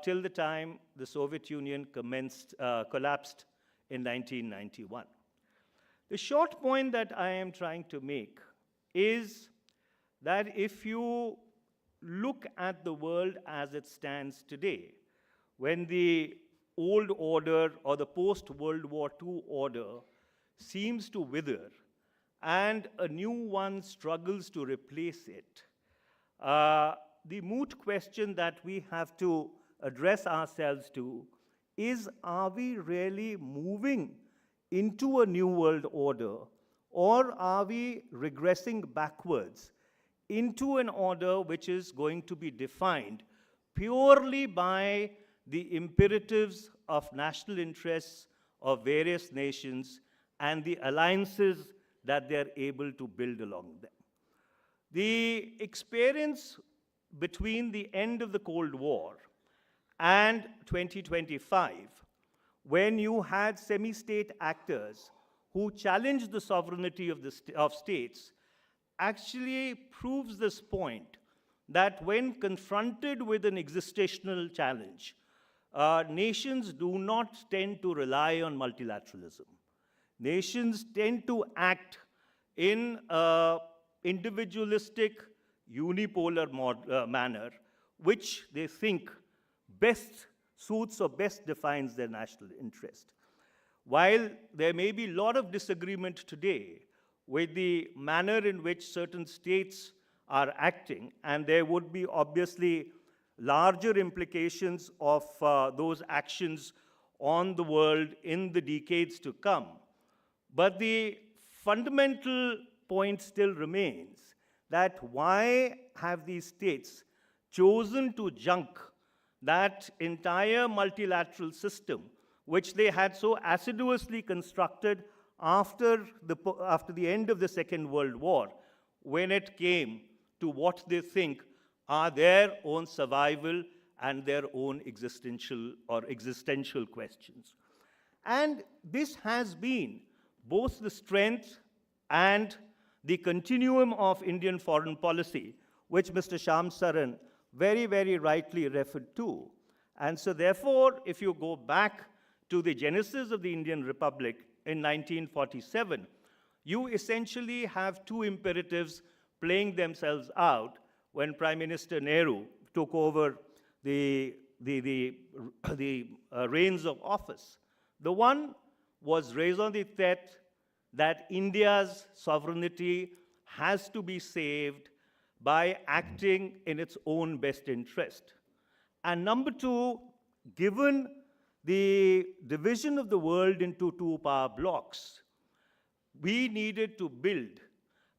G: till the time the Soviet Union collapsed in 1991. The short point that I am trying to make is that if you look at the world as it stands today, when the old order or the post-World War II order seems to wither and a new one struggles to replace it, the moot question that we have to address ourselves to is, are we really moving into a new world order, or are we regressing backwards into an order which is going to be defined purely by the imperatives of national interests of various nations and the alliances that they're able to build along them? The experience between the end of the Cold War and 2025, when you had semi-state actors who challenged the sovereignty of states, actually proves this point, that when confronted with an existential challenge, nations do not tend to rely on multilateralism. Nations tend to act in an individualistic, unipolar manner, which they think best suits or best defines their national interest. While there may be a lot of disagreement today with the manner in which certain states are acting, and there would be obviously larger implications of those actions on the world in the decades to come, but the fundamental point still remains that why have these states chosen to junk that entire multilateral system, which they had so assiduously constructed after the end of the Second World War, when it came to what they think are their own survival and their own existential questions. And this has been both the strength and the continuum of Indian foreign policy, which Mr. Shyam Saran very, very rightly referred to. And so therefore, if you go back to the genesis of the Indian Republic in 1947, you essentially have two imperatives playing themselves out when Prime Minister Nehru took over the reins of office. The one was raison d'etre, that India's sovereignty has to be saved by acting in its own best interest. And number two, given the division of the world into two power blocks, we needed to build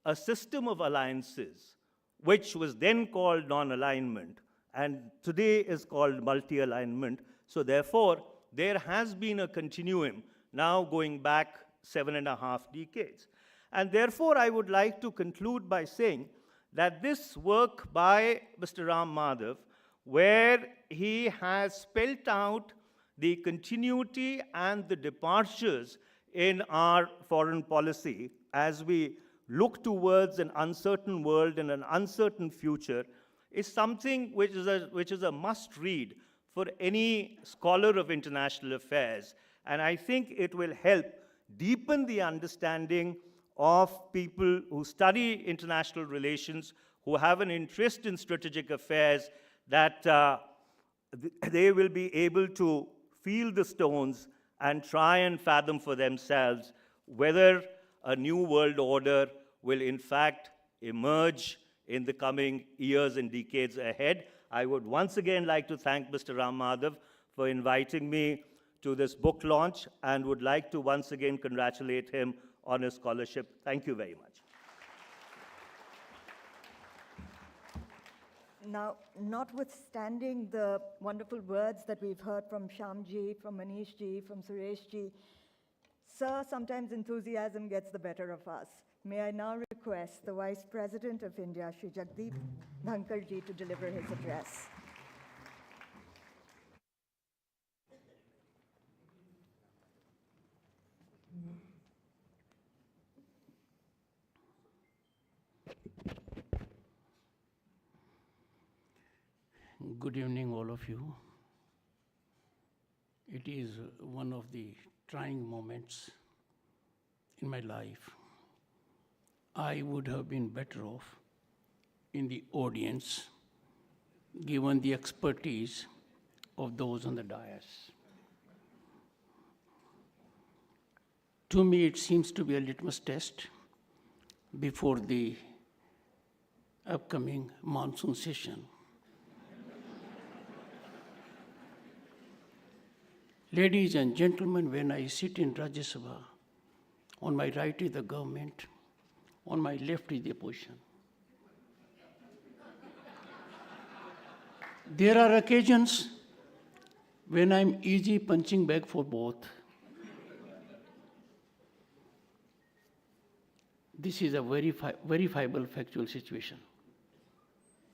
G: a system of alliances, which was then called non-alignment, and today is called multi-alignment. So therefore, there has been a continuum now going back 7.5 decades. And therefore, I would like to conclude by saying that this work by Mr. Ram Madhav, where he has spelled out the continuity and the departures in our foreign policy as we look towards an uncertain world and an uncertain future, is something which is a must-read for any scholar of international affairs. And I think it will help deepen the understanding of people who study international relations, who have an interest in strategic affairs, that they will be able to feel the stones and try and fathom for themselves whether a new world order will in fact emerge in the coming years and decades ahead. I would once again like to thank Mr. Ram Madhav for inviting me to this book launch and would like to once again congratulate him on his scholarship. Thank you very much.
A: Now, notwithstanding the wonderful words that we've heard from Shyamji, from Manishji, from Sureshji, sir, sometimes enthusiasm gets the better of us. May I now request the Vice President of India, Shri Jagdeep Dhankarji, to deliver his address.
H: Good evening, all of you. It is one of the trying moments in my life. I would have been better off in the audience, given the expertise of those on the dais. To me, it seems to be a litmus test before the upcoming monsoon session. Ladies and gentlemen, when I sit in Rajya Sabha, on my right is the government, on my left is the opposition. There are occasions when I'm easy punching bag for both. This is a verifiable factual situation,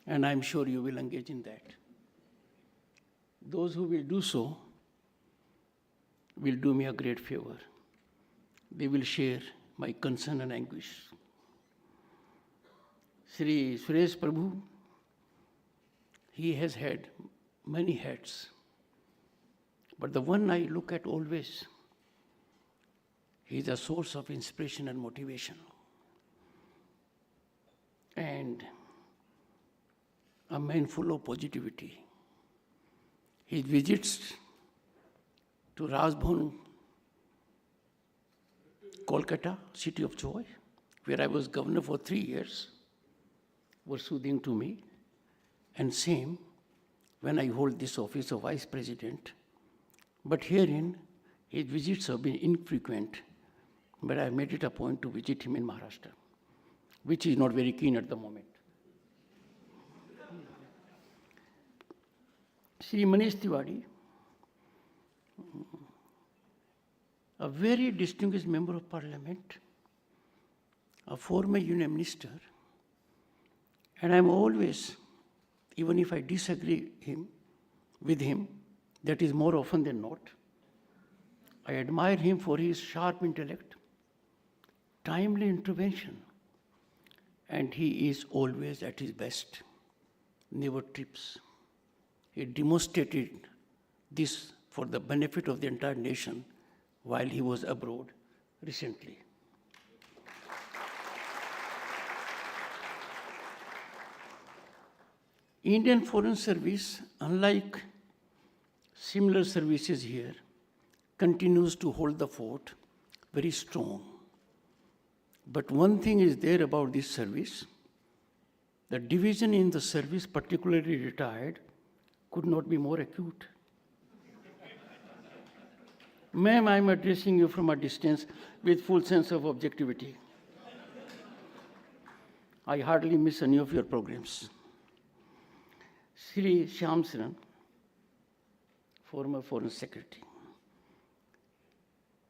H: and I'm sure you will engage in that. Those who will do so will do me a great favor. They will share my concern and anguish. Sri Suresh Prabhu, he has had many hats, but the one I look at always, he is a source of inspiration and motivation. And a man full of positivity. His visits to Rajbhavan, Kolkata, city of joy, where I was governor for 3 years, were soothing to me. And same when I hold this office of vice president. But herein, his visits have been infrequent, but I made it a point to visit him in Maharashtra, which is not very keen at the moment. Shri Manish Tiwari, a very distinguished member of parliament, a former union minister, and I'm always, even if I disagree with him, that is more often than not, I admire him for his sharp intellect, timely intervention, and he is always at his best, never trips. He demonstrated this for the benefit of the entire nation while he was abroad recently. Indian Foreign Service, unlike similar services here, continues to hold the fort very strong. But one thing is there about this service, the division in the service, particularly retired, could not be more acute. Ma'am, I'm addressing you from a distance with full sense of objectivity. I hardly miss any of your programs. Sri Shyam Saran, former Foreign Secretary.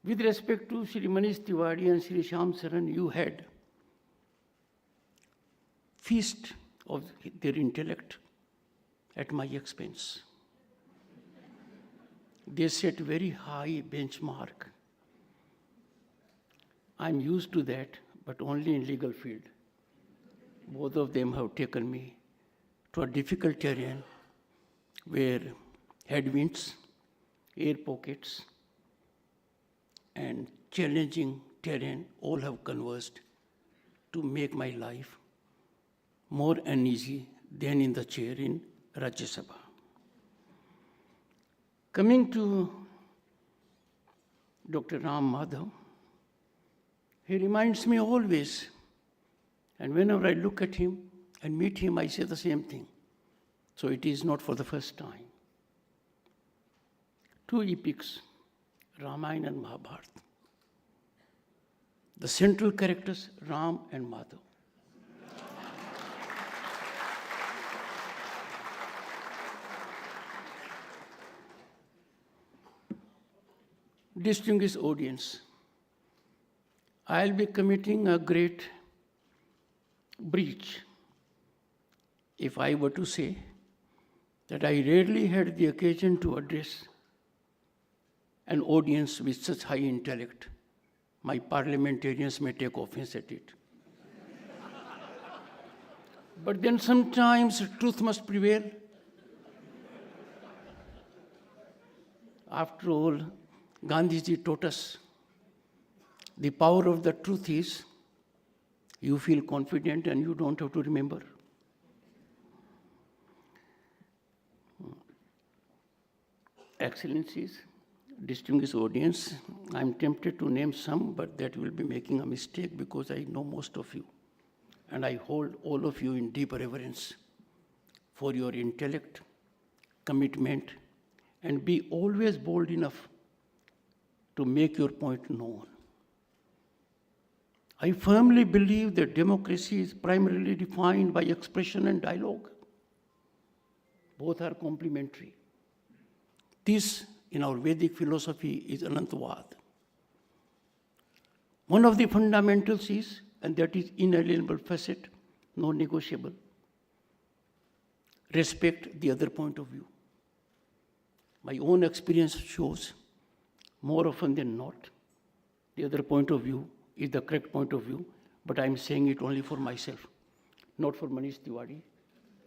H: With respect to Sri Manish Tiwari and Sri Shyam Saran, you had feast of their intellect at my expense. They set very high benchmark. I'm used to that, but only in legal field. Both of them have taken me to a difficult terrain where headwinds, air pockets, and challenging terrain all have converged to make my life more uneasy than in the chair in Rajya Sabha. Coming to Dr. Ram Madhav, he reminds me always, and whenever I look at him and meet him, I say the same thing. So it is not for the first time. two epics, Ramayana and Mahabharata. The central characters, Ram and Madhav. Distinguished audience, I'll be committing a great breach if I were to say that I rarely had the occasion to address an audience with such high intellect. My parliamentarians may take offense at it. But then sometimes truth must prevail. After all, Gandhiji taught us the power of the truth is you feel confident and you don't have to remember. Excellencies, distinguished audience, I'm tempted to name some, but that will be making a mistake because I know most of you. And I hold all of you in deep reverence for your intellect, commitment, and be always bold enough to make your point known. I firmly believe that democracy is primarily defined by expression and dialogue. Both are complementary. This, in our Vedic philosophy, is Anantavad. One of the fundamentals is, and that is inalienable facet, non-negotiable, respect the other point of view. My own experience shows, more often than not, the other point of view is the correct point of view, but I'm saying it only for myself, not for Manish Tiwari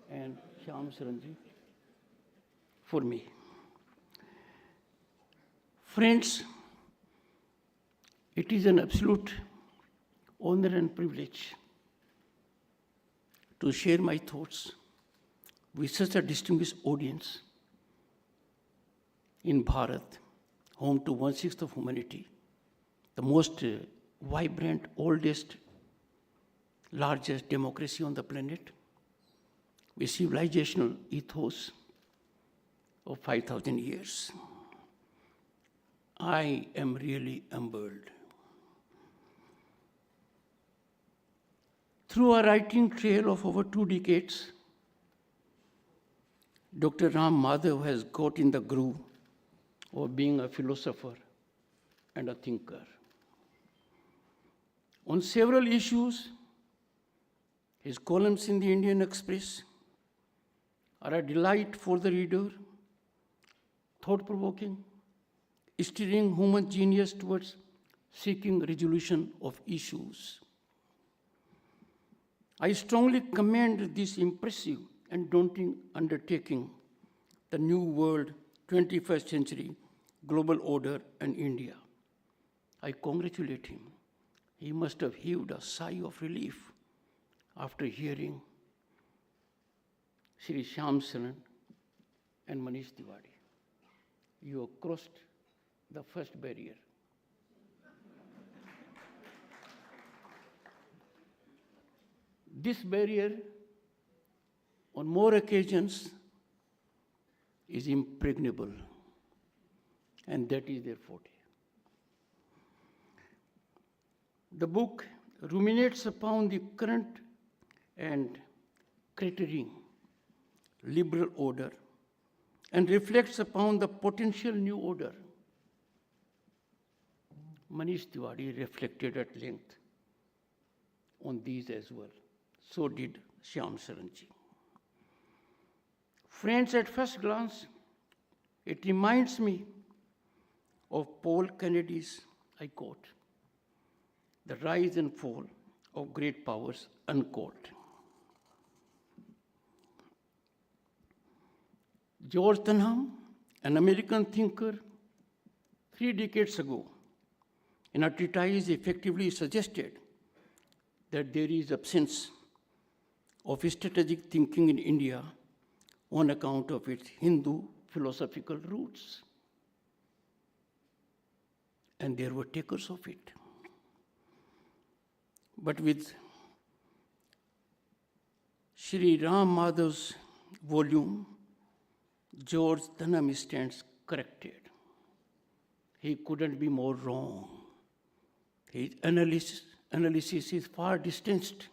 H: and Shyam Saranji, for me. Friends, it is an absolute honor and privilege to share my thoughts with such a distinguished audience in Bharat, home to 1/6 of humanity, the most vibrant, oldest, largest democracy on the planet, with civilizational ethos of 5,000 years. I am really humbled. Through a writing trail of over 2 decades, Dr. Ram Madhav has got in the groove of being a philosopher and a thinker. On several issues, his columns in the Indian Express are a delight for the reader, thought-provoking, steering human genius towards seeking resolution of issues. I strongly commend this impressive and daunting undertaking, the New World, 21st Century, Global Order, and India. I congratulate him. He must have heaved a sigh of relief after hearing Shri Shyam Saran and Manish Tiwari. You have crossed the first barrier. This barrier, on more occasions, is impregnable, and that is their forte. The book ruminates upon the current and cratering liberal order and reflects upon the potential new order. Manish Tiwari reflected at length on these as well. So did Shyam Saranji. Friends, at first glance, it reminds me of Paul Kennedy's, I quote, "The rise and fall of great powers," unquote. George Dunham, an American thinker, 3 decades ago, in a treatise effectively suggested that there is absence of strategic thinking in India on account of its Hindu philosophical roots. And there were takers of it. But with Shri Ram Madhav's volume, George Dunham stands corrected. he couldn't be more wrong. His analysis is far distanced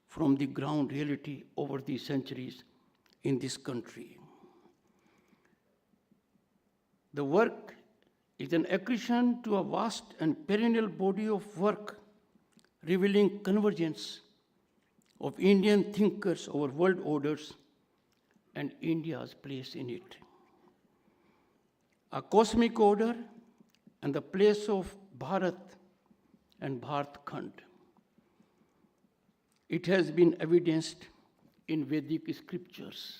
H: from the ground reality over the centuries in this country. The work is an accretion to a vast and perennial body of work revealing convergence of Indian thinkers over world orders and India's place in it. A cosmic order and the place of Bharat and Bharat Khand. It has been evidenced in Vedic scriptures,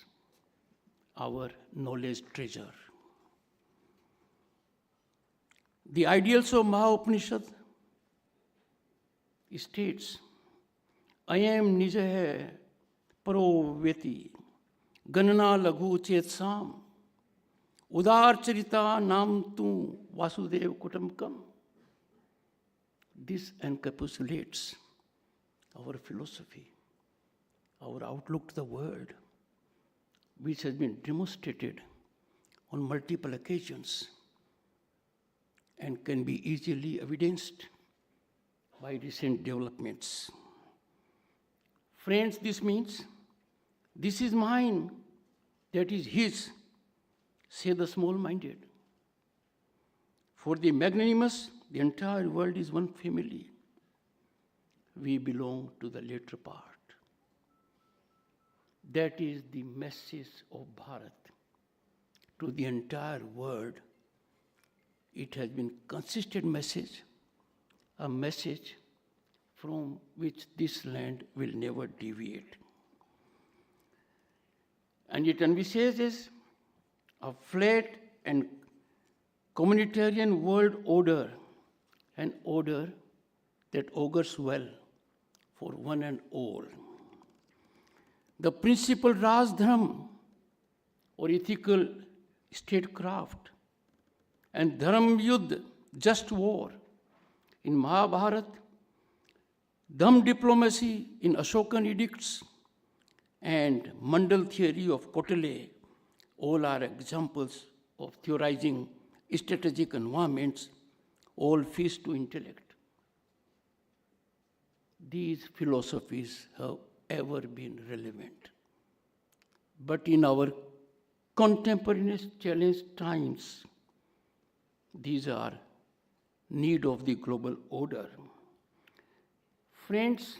H: our knowledge treasure. The ideals of Maha-Upanishad states, I am Nijaha Paro Veti, Ganana Laghu Chetsam, Udar Charita Nam Tu Vasudev Kutamkam. This encapsulates our philosophy, our outlook to the world, which has been demonstrated on multiple occasions and can be easily evidenced by recent developments. Friends, this means, this is mine, that is his, say the small-minded. For the magnanimous, the entire world is one family. We belong to the latter part. That is the message of Bharat to the entire world. It has been consistent message, a message from which this land will never deviate. And it envisages a flat and communitarian world order, an order that augurs well for one and all. The principal Rajdharma, or ethical statecraft, and Dharam Yudh, just war, in Mahabharat, Dham diplomacy in Ashokan edicts, and Mandal theory of Kotale, all are examples of theorizing strategic environments, all feast to intellect. These philosophies have ever been relevant. But in our contemporaneous challenged times, these are need of the global order. Friends,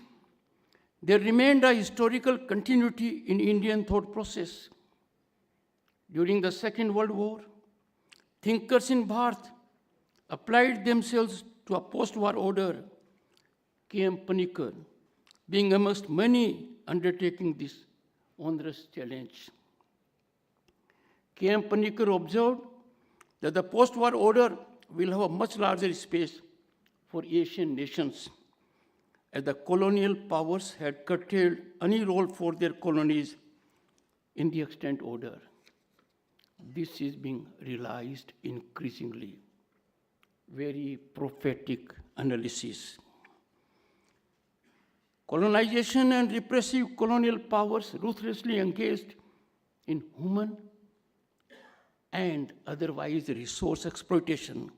H: there remained a historical continuity in Indian thought process. During the Second World War, thinkers in Bharat applied themselves to a post-war order, K.M. Panikkar being amongst many undertaking this onerous challenge. K.M. Panikkar observed that the post-war order will have a much larger space for Asian nations, as the colonial powers had curtailed any role for their colonies in the extant order. This is being realized increasingly. Very prophetic analysis. Colonization and repressive colonial powers ruthlessly engaged in human and otherwise resource exploitation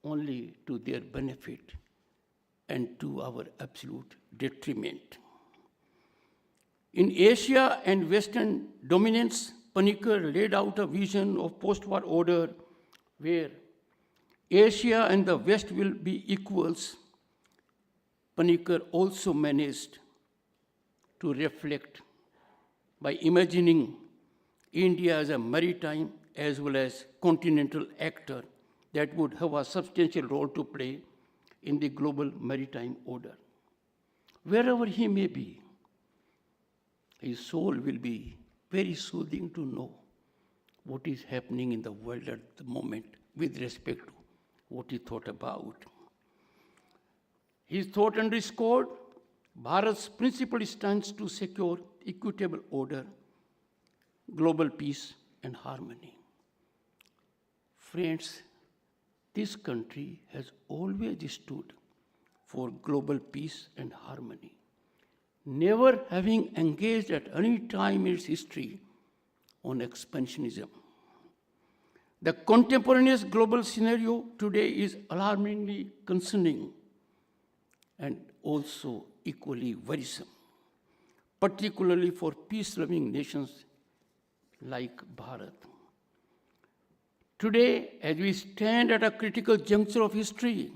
H: only to their benefit and to our absolute detriment. In Asia and Western dominance, Panikkar laid out a vision of post-war order where Asia and the West will be equals. Panikkar also managed to reflect by imagining India as a maritime as well as continental actor that would have a substantial role to play in the global maritime order. Wherever he may be, his soul will be very soothing to know what is happening in the world at the moment with respect to what he thought about. His thought underscored Bharat's principal stance to secure equitable order, global peace, and harmony. Friends, this country has always stood for global peace and harmony, never having engaged at any time in its history on expansionism. The contemporaneous global scenario today is alarmingly concerning and also equally worrisome, particularly for peace-loving nations like Bharat. Today, as we stand at a critical juncture of history,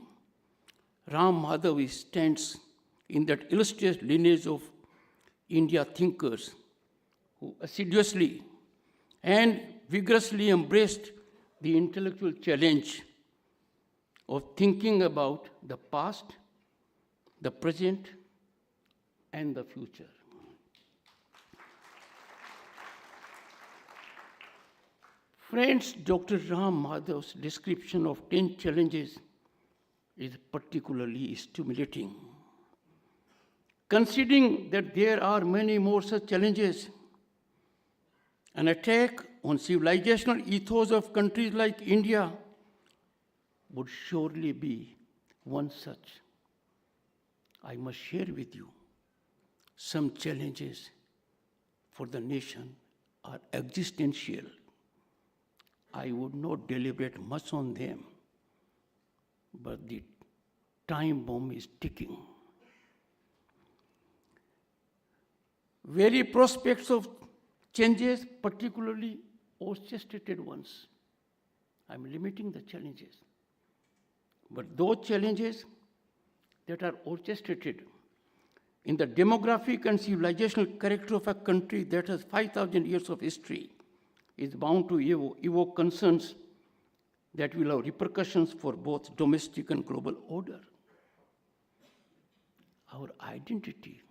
H: Ram Madhav stands in that illustrious lineage of India thinkers who assiduously and vigorously embraced the intellectual challenge of thinking about the past, the present, and the future. Friends, Dr. Ram Madhav's description of 10 challenges is particularly stimulating. Considering that there are many more such challenges, an attack on civilizational ethos of countries like India would surely be one such. I must share with you some challenges for the nation are existential. I would not deliberate much on them, but the time bomb is ticking. Very prospects of changes, particularly orchestrated ones. I'm limiting the challenges. But those challenges that are orchestrated in the demographic and civilizational character of a country that has 5,000 years of history is bound to evoke concerns that will have repercussions for both domestic and global order. Our identity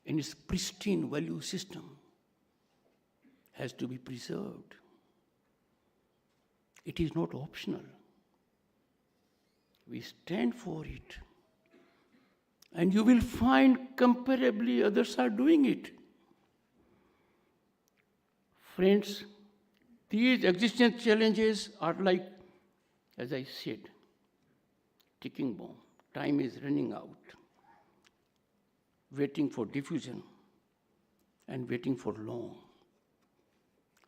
H: in its pristine value system has to be preserved. It is not optional. We stand for it. And you will find comparably others are doing it. Friends, these existential challenges are like, as I said, ticking bomb. Time is running out, waiting for diffusion and waiting for long.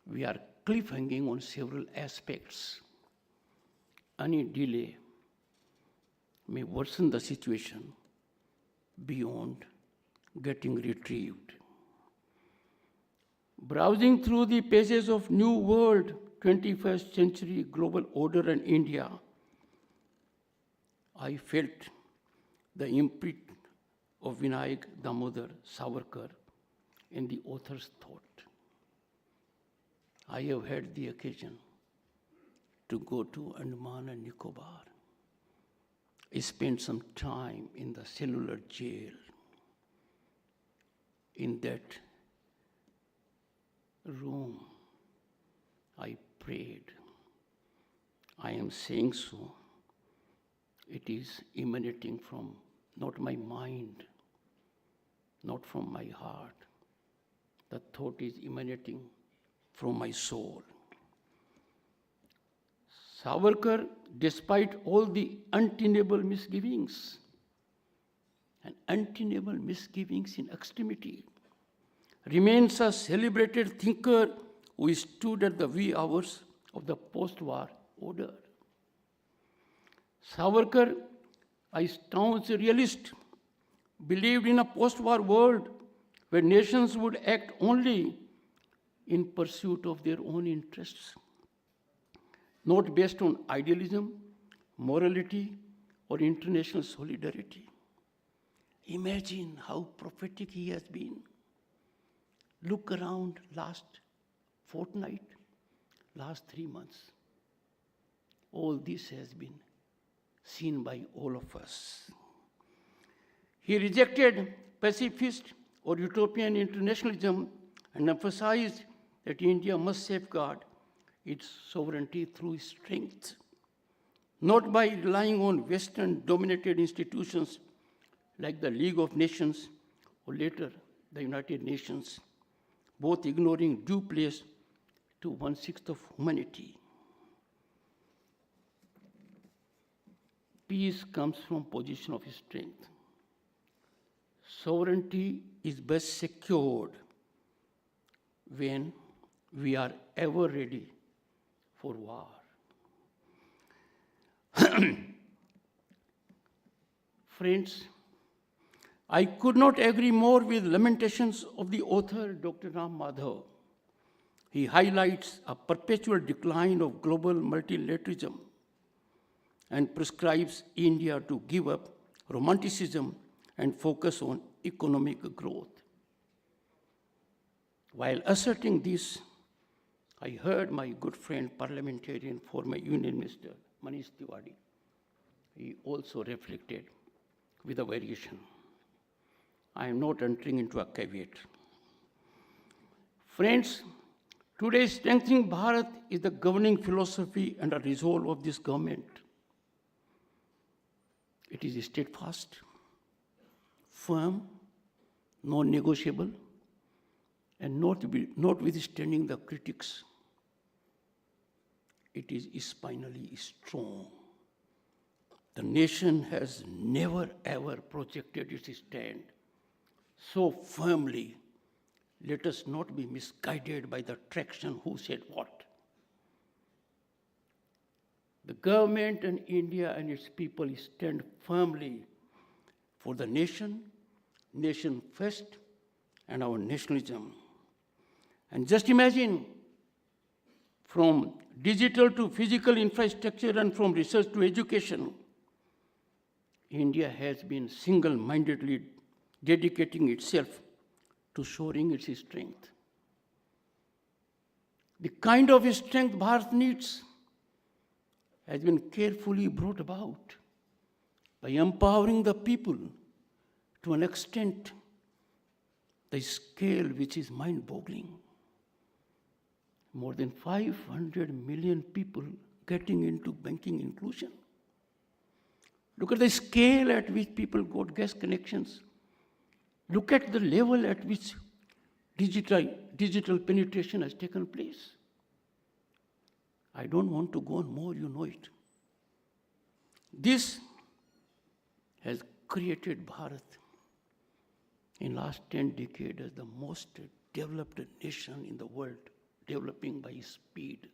H: We are cliffhanging on several aspects. Any delay may worsen the situation beyond getting retrieved. Browsing through the pages of New World, 21st Century Global Order and India, I felt the imprint of Vinayak Damodar Savarkar in the author's thought. I have had the occasion to go to Andaman and Nicobar. I spent some time in the cellular jail. In that room, I prayed. I am saying so. It is emanating from not my mind, not from my heart. The thought is emanating from my soul. Savarkar, despite all the untenable misgivings, and untenable misgivings in extremity, remains a celebrated thinker who stood at the wee hours of the post-war order. Savarkar, a staunch realist, believed in a post-war world where nations would act only in pursuit of their own interests, not based on idealism, morality, or international solidarity. Imagine how prophetic he has been. Look around last fortnight, last 3 months. All this has been seen by all of us. He rejected pacifist or utopian internationalism and emphasized that India must safeguard its sovereignty through strength, not by relying on Western-dominated institutions like the League of Nations or later the United Nations, both ignoring due place to 1/6 of humanity. Peace comes from position of strength. Sovereignty is best secured when we are ever ready for war. Friends, I could not agree more with lamentations of the author, Dr. Ram Madhav. He highlights a perpetual decline of global multilateralism and prescribes India to give up romanticism and focus on economic growth. While asserting this, I heard my good friend, parliamentarian, former Union Minister, Manish Tiwari. He also reflected with a variation. I am not entering into a caveat. Friends, today strengthening Bharat is the governing philosophy and a resolve of this government. It is steadfast, firm, non-negotiable, and notwithstanding the critics, it is spinally strong. The nation has never ever projected its stand so firmly. Let us not be misguided by the traction who said what. The government and India and its people stand firmly for the nation, nation first, and our nationalism. And just imagine, from digital to physical infrastructure and from research to education, India has been single-mindedly dedicating itself to shoring its strength. The kind of strength Bharat needs has been carefully brought about by empowering the people to an extent, the scale which is mind-boggling. More than 500 million people getting into banking inclusion. Look at the scale at which people got gas connections. Look at the level at which digital penetration has taken place. I don't want to go on more, you know it. This has created Bharat in last 10 decades as the most developed nation in the world, developing by speed,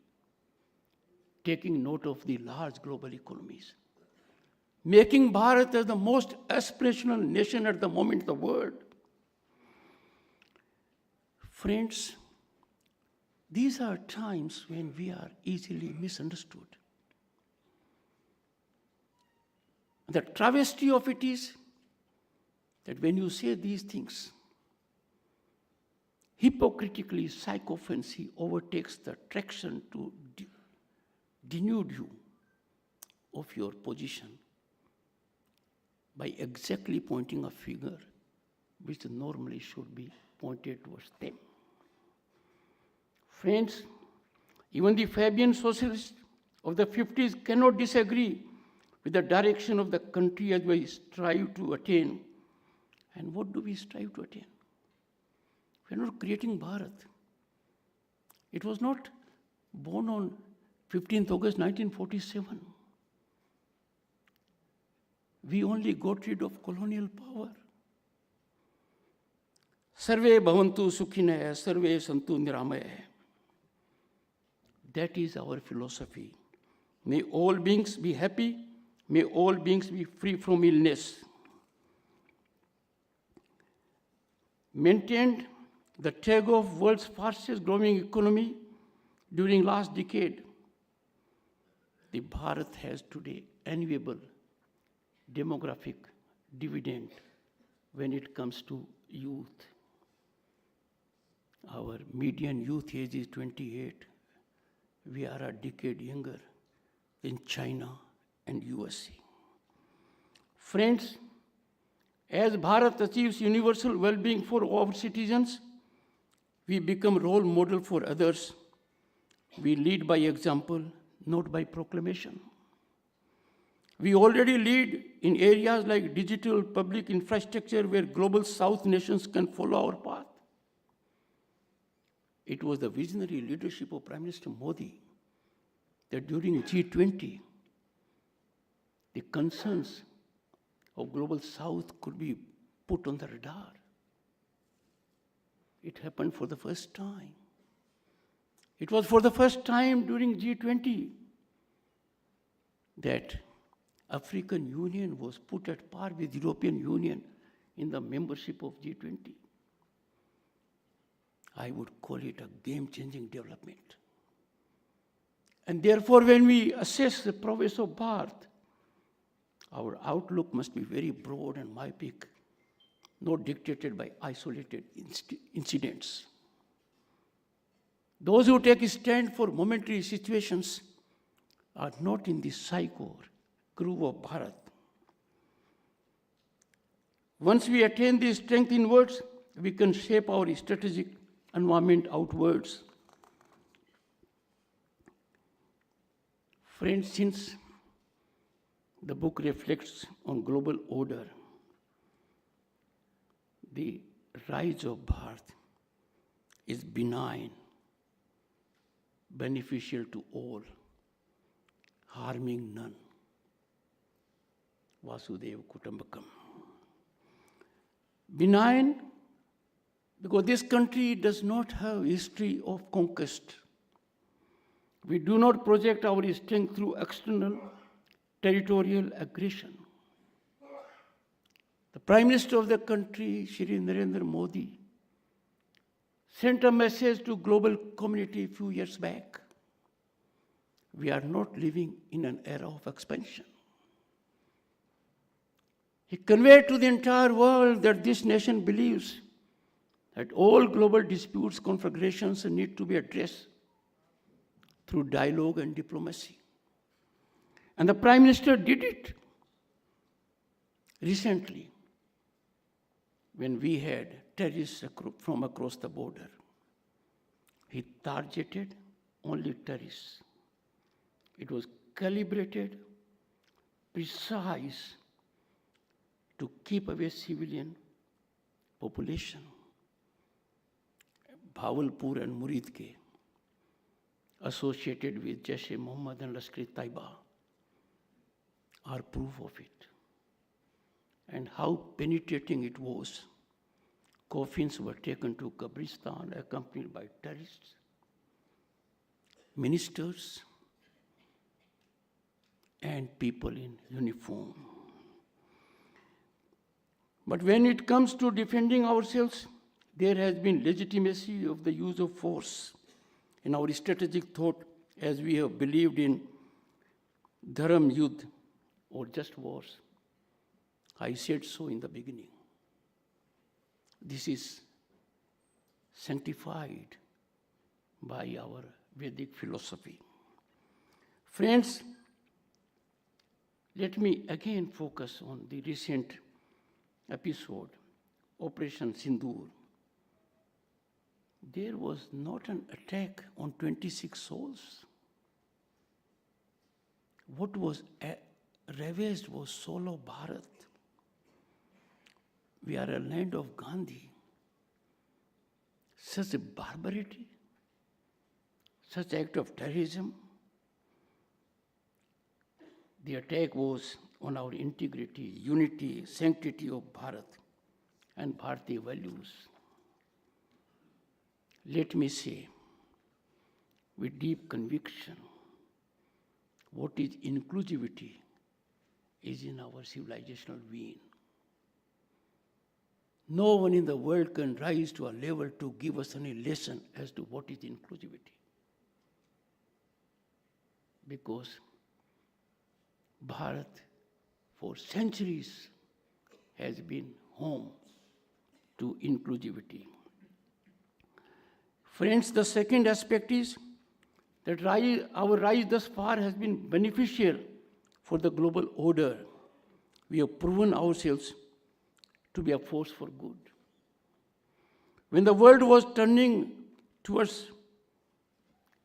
H: taking note of the large global economies, making Bharat as the most aspirational nation at the moment in the world. Friends, these are times when we are easily misunderstood. The travesty of it is that when you say these things, hypocritically sycophancy overtakes the traction to denude you of your position by exactly pointing a finger which normally should be pointed towards them. Friends, even the Fabian socialists of the 50s cannot disagree with the direction of the country as we strive to attain. And what do we strive to attain? We are not creating Bharat. It was not born on 15th August 1947. We only got rid of colonial power. Sarve bhavantu sukhine, sarve santu niramaya. That is our philosophy. May all beings be happy. May all beings be free from illness. Maintained the tag of world's fastest growing economy during last decade. The Bharat has today enviable demographic dividend when it comes to youth. Our median youth age is 28. We are a decade younger than China and USA. Friends, as Bharat achieves universal well-being for all citizens, we become role model for others. We lead by example, not by proclamation. We already lead in areas like digital public infrastructure where global South nations can follow our path. It was the visionary leadership of Prime Minister Modi that during G20, the concerns of global South could be put on the radar. It happened for the first time. It was for the first time during G20 that African Union was put at par with European Union in the membership of G20. I would call it a game-changing development. And therefore, when we assess the progress of Bharat, our outlook must be very broad and myopic, not dictated by isolated incidents. Those who take a stand for momentary situations are not in the psycho groove of Bharat. Once we attain this strength inwards, we can shape our strategic environment outwards. Friends, since the book reflects on global order, the rise of Bharat is benign, beneficial to all, harming none. Vasudeva Kutumbakam. Benign because this country does not have a history of conquest. We do not project our strength through external territorial aggression. The Prime Minister of the country, Shri Narendra Modi, sent a message to global community a few years back. We are not living in an era of expansion. He conveyed to the entire world that this nation believes that all global disputes, conflagrations need to be addressed through dialogue and diplomacy. And the Prime Minister did it recently when we had terrorists from across the border. He targeted only terrorists. It was calibrated, precise, to keep away civilian population. Bhavalpur and Muridke, associated with Jaish-e-Mohammed and Lashkar-e-Taiba, are proof of it. And how penetrating it was. Coffins were taken to Kabristan accompanied by terrorists, ministers, and people in uniform. But when it comes to defending ourselves, there has been legitimacy of the use of force in our strategic thought, as we have believed in Dharam Yudh or just wars. I said so in the beginning. This is sanctified by our Vedic philosophy. Friends, let me again focus on the recent episode, Operation Sindoor. There was not an attack on 26 souls. What was ravaged was soul of Bharat. We are a land of Gandhi. Such a barbarity, such act of terrorism. The attack was on our integrity, unity, sanctity of Bharat and Bharatiya values. Let me say, with deep conviction, what is inclusivity is in our civilizational vein. No one in the world can rise to a level to give us any lesson as to what is inclusivity. Because Bharat, for centuries, has been home to inclusivity. Friends, the second aspect is that our rise thus far has been beneficial for the global order. We have proven ourselves to be a force for good. When the world was turning towards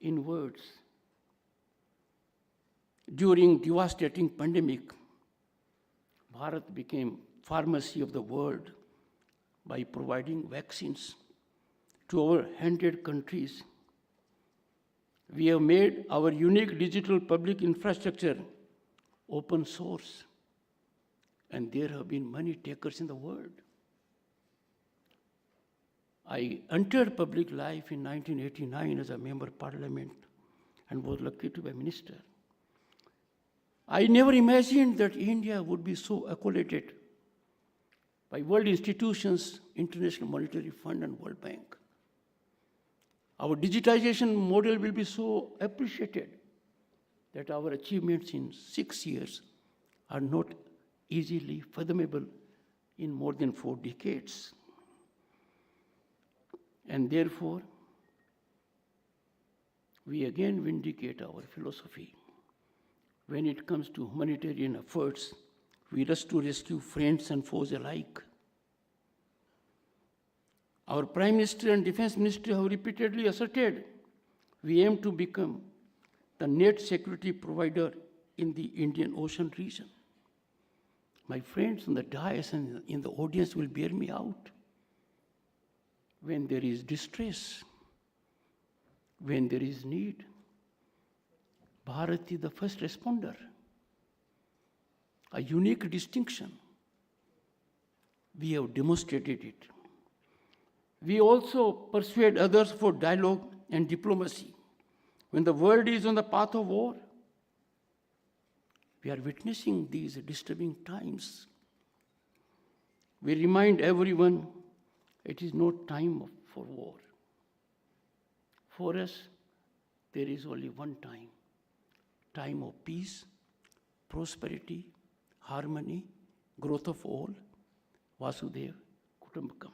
H: inwards during devastating pandemic, Bharat became pharmacy of the world by providing vaccines to over 100 countries. We have made our unique digital public infrastructure open source, and there have been many takers in the world. I entered public life in 1989 as a member of parliament and was lucky to be a minister. I never imagined that India would be so accoladed by world institutions, International Monetary Fund and World Bank. Our digitization model will be so appreciated that our achievements in 6 years are not easily fathomable in more than 4 decades. And therefore, we again vindicate our philosophy. When it comes to humanitarian efforts, we rush to rescue friends and foes alike. Our Prime Minister and Defense Minister have repeatedly asserted we aim to become the net security provider in the Indian Ocean region. My friends on the dais and in the audience will bear me out. When there is distress, when there is need, Bharat is the first responder. A unique distinction. We have demonstrated it. We also persuade others for dialogue and diplomacy. When the world is on the path of war, we are witnessing these disturbing times. We remind everyone it is no time for war. For us, there is only one time of peace, prosperity, harmony, growth of all, Vasudhaiva Kutumbakam.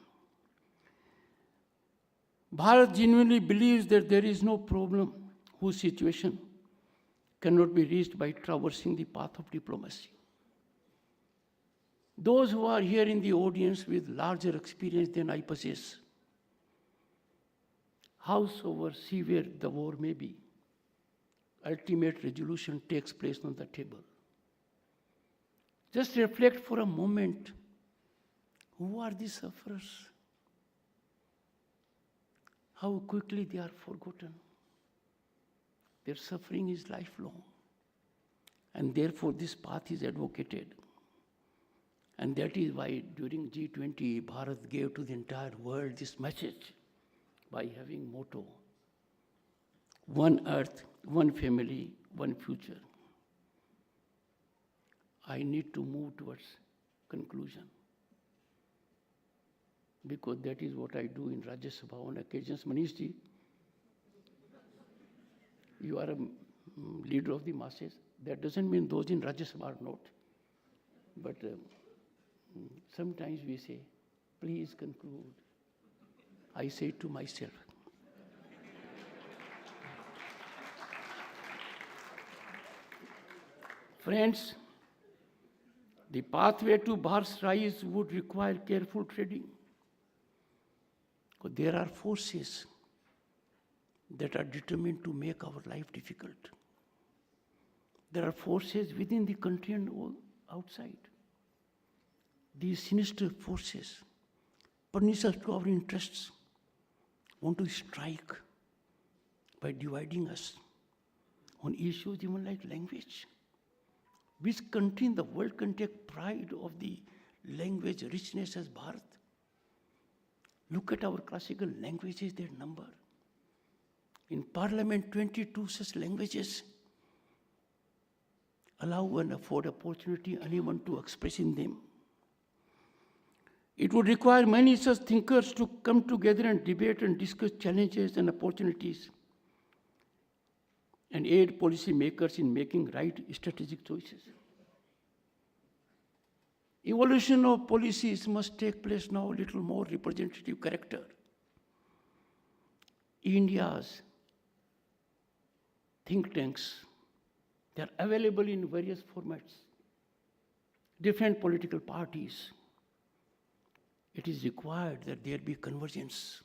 H: Bharat genuinely believes that there is no problem whose situation cannot be reached by traversing the path of diplomacy. Those who are here in the audience with larger experience than I possess, howsoever severe the war may be, ultimate resolution takes place on the table. Just reflect for a moment, who are these sufferers? How quickly they are forgotten. Their suffering is lifelong. And therefore this path is advocated. And that is why during G20, Bharat gave to the entire world this message by having motto, one earth, one family, one future. I need to move towards conclusion, because that is what I do in Rajya Sabha on occasions. Manish ji, you are a leader of the masses. That doesn't mean those in Rajya Sabha are not. But sometimes we say, please conclude. I say to myself. Friends, the pathway to Bharat's rise would require careful treading. Because there are forces that are determined to make our life difficult. There are forces within the country and all outside. These sinister forces, pernicious to our interests, want to strike by dividing us on issues even like language. Which country in the world can take pride of the language richness as Bharat? Look at our classical languages, their number. In Parliament, 22 such languages allow and afford opportunity anyone to express in them. It would require many such thinkers to come together and debate and discuss challenges and opportunities and aid policy makers in making right strategic choices. Evolution of policies must take place now, a little more representative character. India's think tanks, they are available in various formats, different political parties. It is required that there be convergence.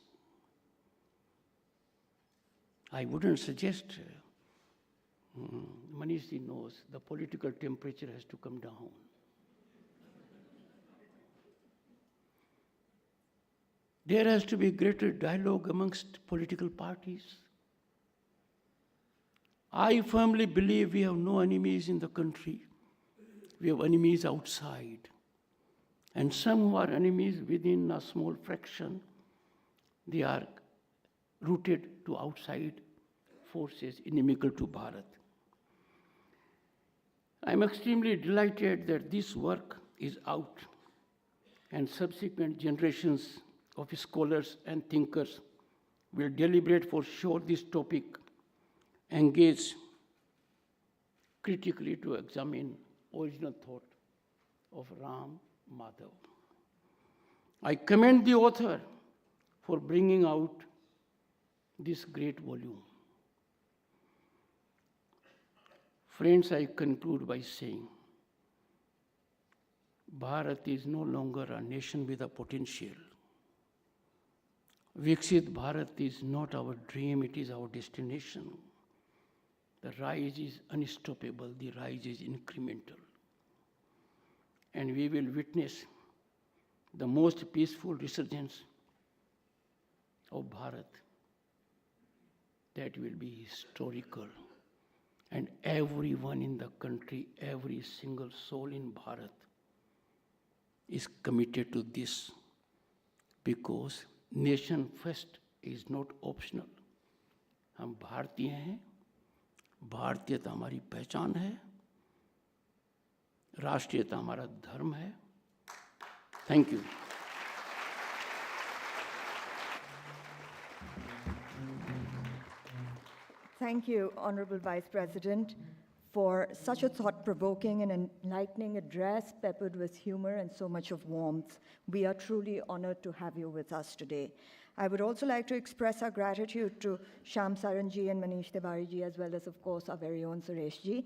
H: I wouldn't suggest, Manish ji knows, the political temperature has to come down. There has to be greater dialogue amongst political parties. I firmly believe we have no enemies in the country. We have enemies outside. And some who are enemies within a small fraction, they are rooted to outside forces inimical to Bharat. I am extremely delighted that this work is out and subsequent generations of scholars and thinkers will deliberate for sure this topic, engage critically to examine original thought of Ram Madhav. I commend the author for bringing out this great volume. Friends, I conclude by saying, Bharat is no longer a nation with a potential. Viksit Bharat is not our dream, it is our destination. The rise is unstoppable, the rise is incremental. And we will witness the most peaceful resurgence of Bharat that will be historical. And everyone in the country, every single soul in Bharat is committed to this because nation first is not optional. हम भारतीय हैं, भारतीयता हमारी पहचान है, राष्ट्रीयता हमारा धर्म है. Thank you.
A: Thank you, Honorable Vice President, for such a thought-provoking and enlightening address peppered with humor and so much of warmth. We are truly honored to have you with us today. I would also like to express our gratitude to Shyam Saranji and Manish Tiwari ji, as well as, of course, our very own Suresh ji.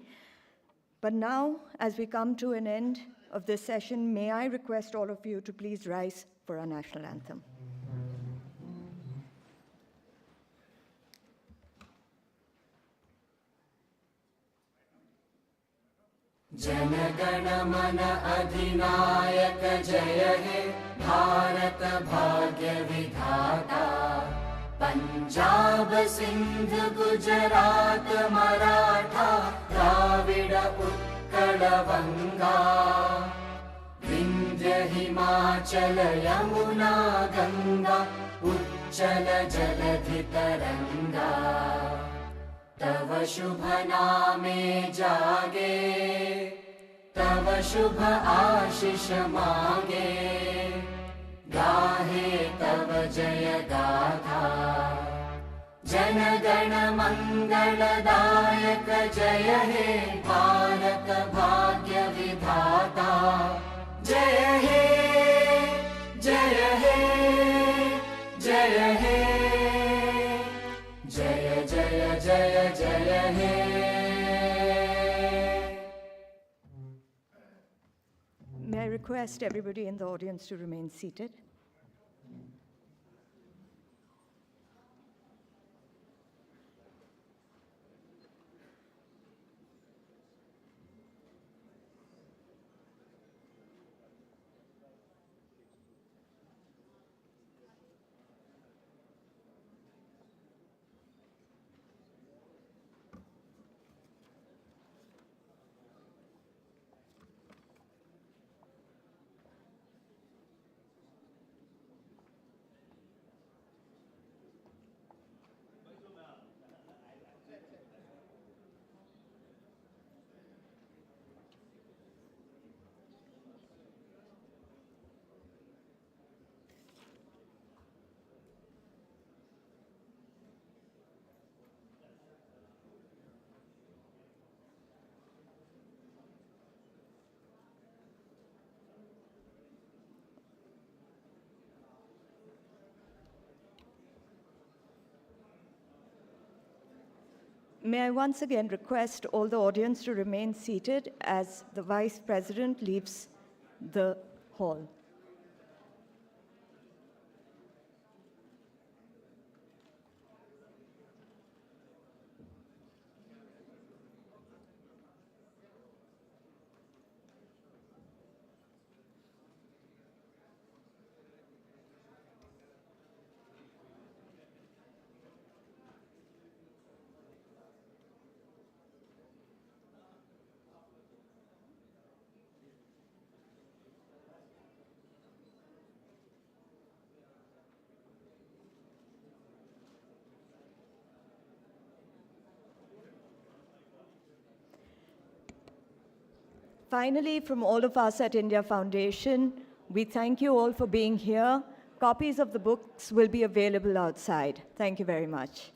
A: But now, as we come to an end of this session, may I request all of you to please rise for our national anthem.
E: जनगण मन अधिनायक जय हे भारत भाग्य विधाता पंजाब सिंध गुजरात मराठा द्राविड उत्कल बंगा विंध्य हिमाचल यमुना गंगा उच्चल जलधि तरंगा तव शुभ नामे जागे तव शुभ आशीष मांगे गाहे तव जय गाथा जन गण मंगलदायक जय हे भारत भाग्य विधाता जय हे जय हे जय हे जय जय जय जय हे
A: May I request everybody in the audience to remain seated? May I once again request all the audience to remain seated as the Vice President leaves the hall. Finally, from all of us at India Foundation, we thank you all for being here. Copies of the books will be available outside. Thank you very much.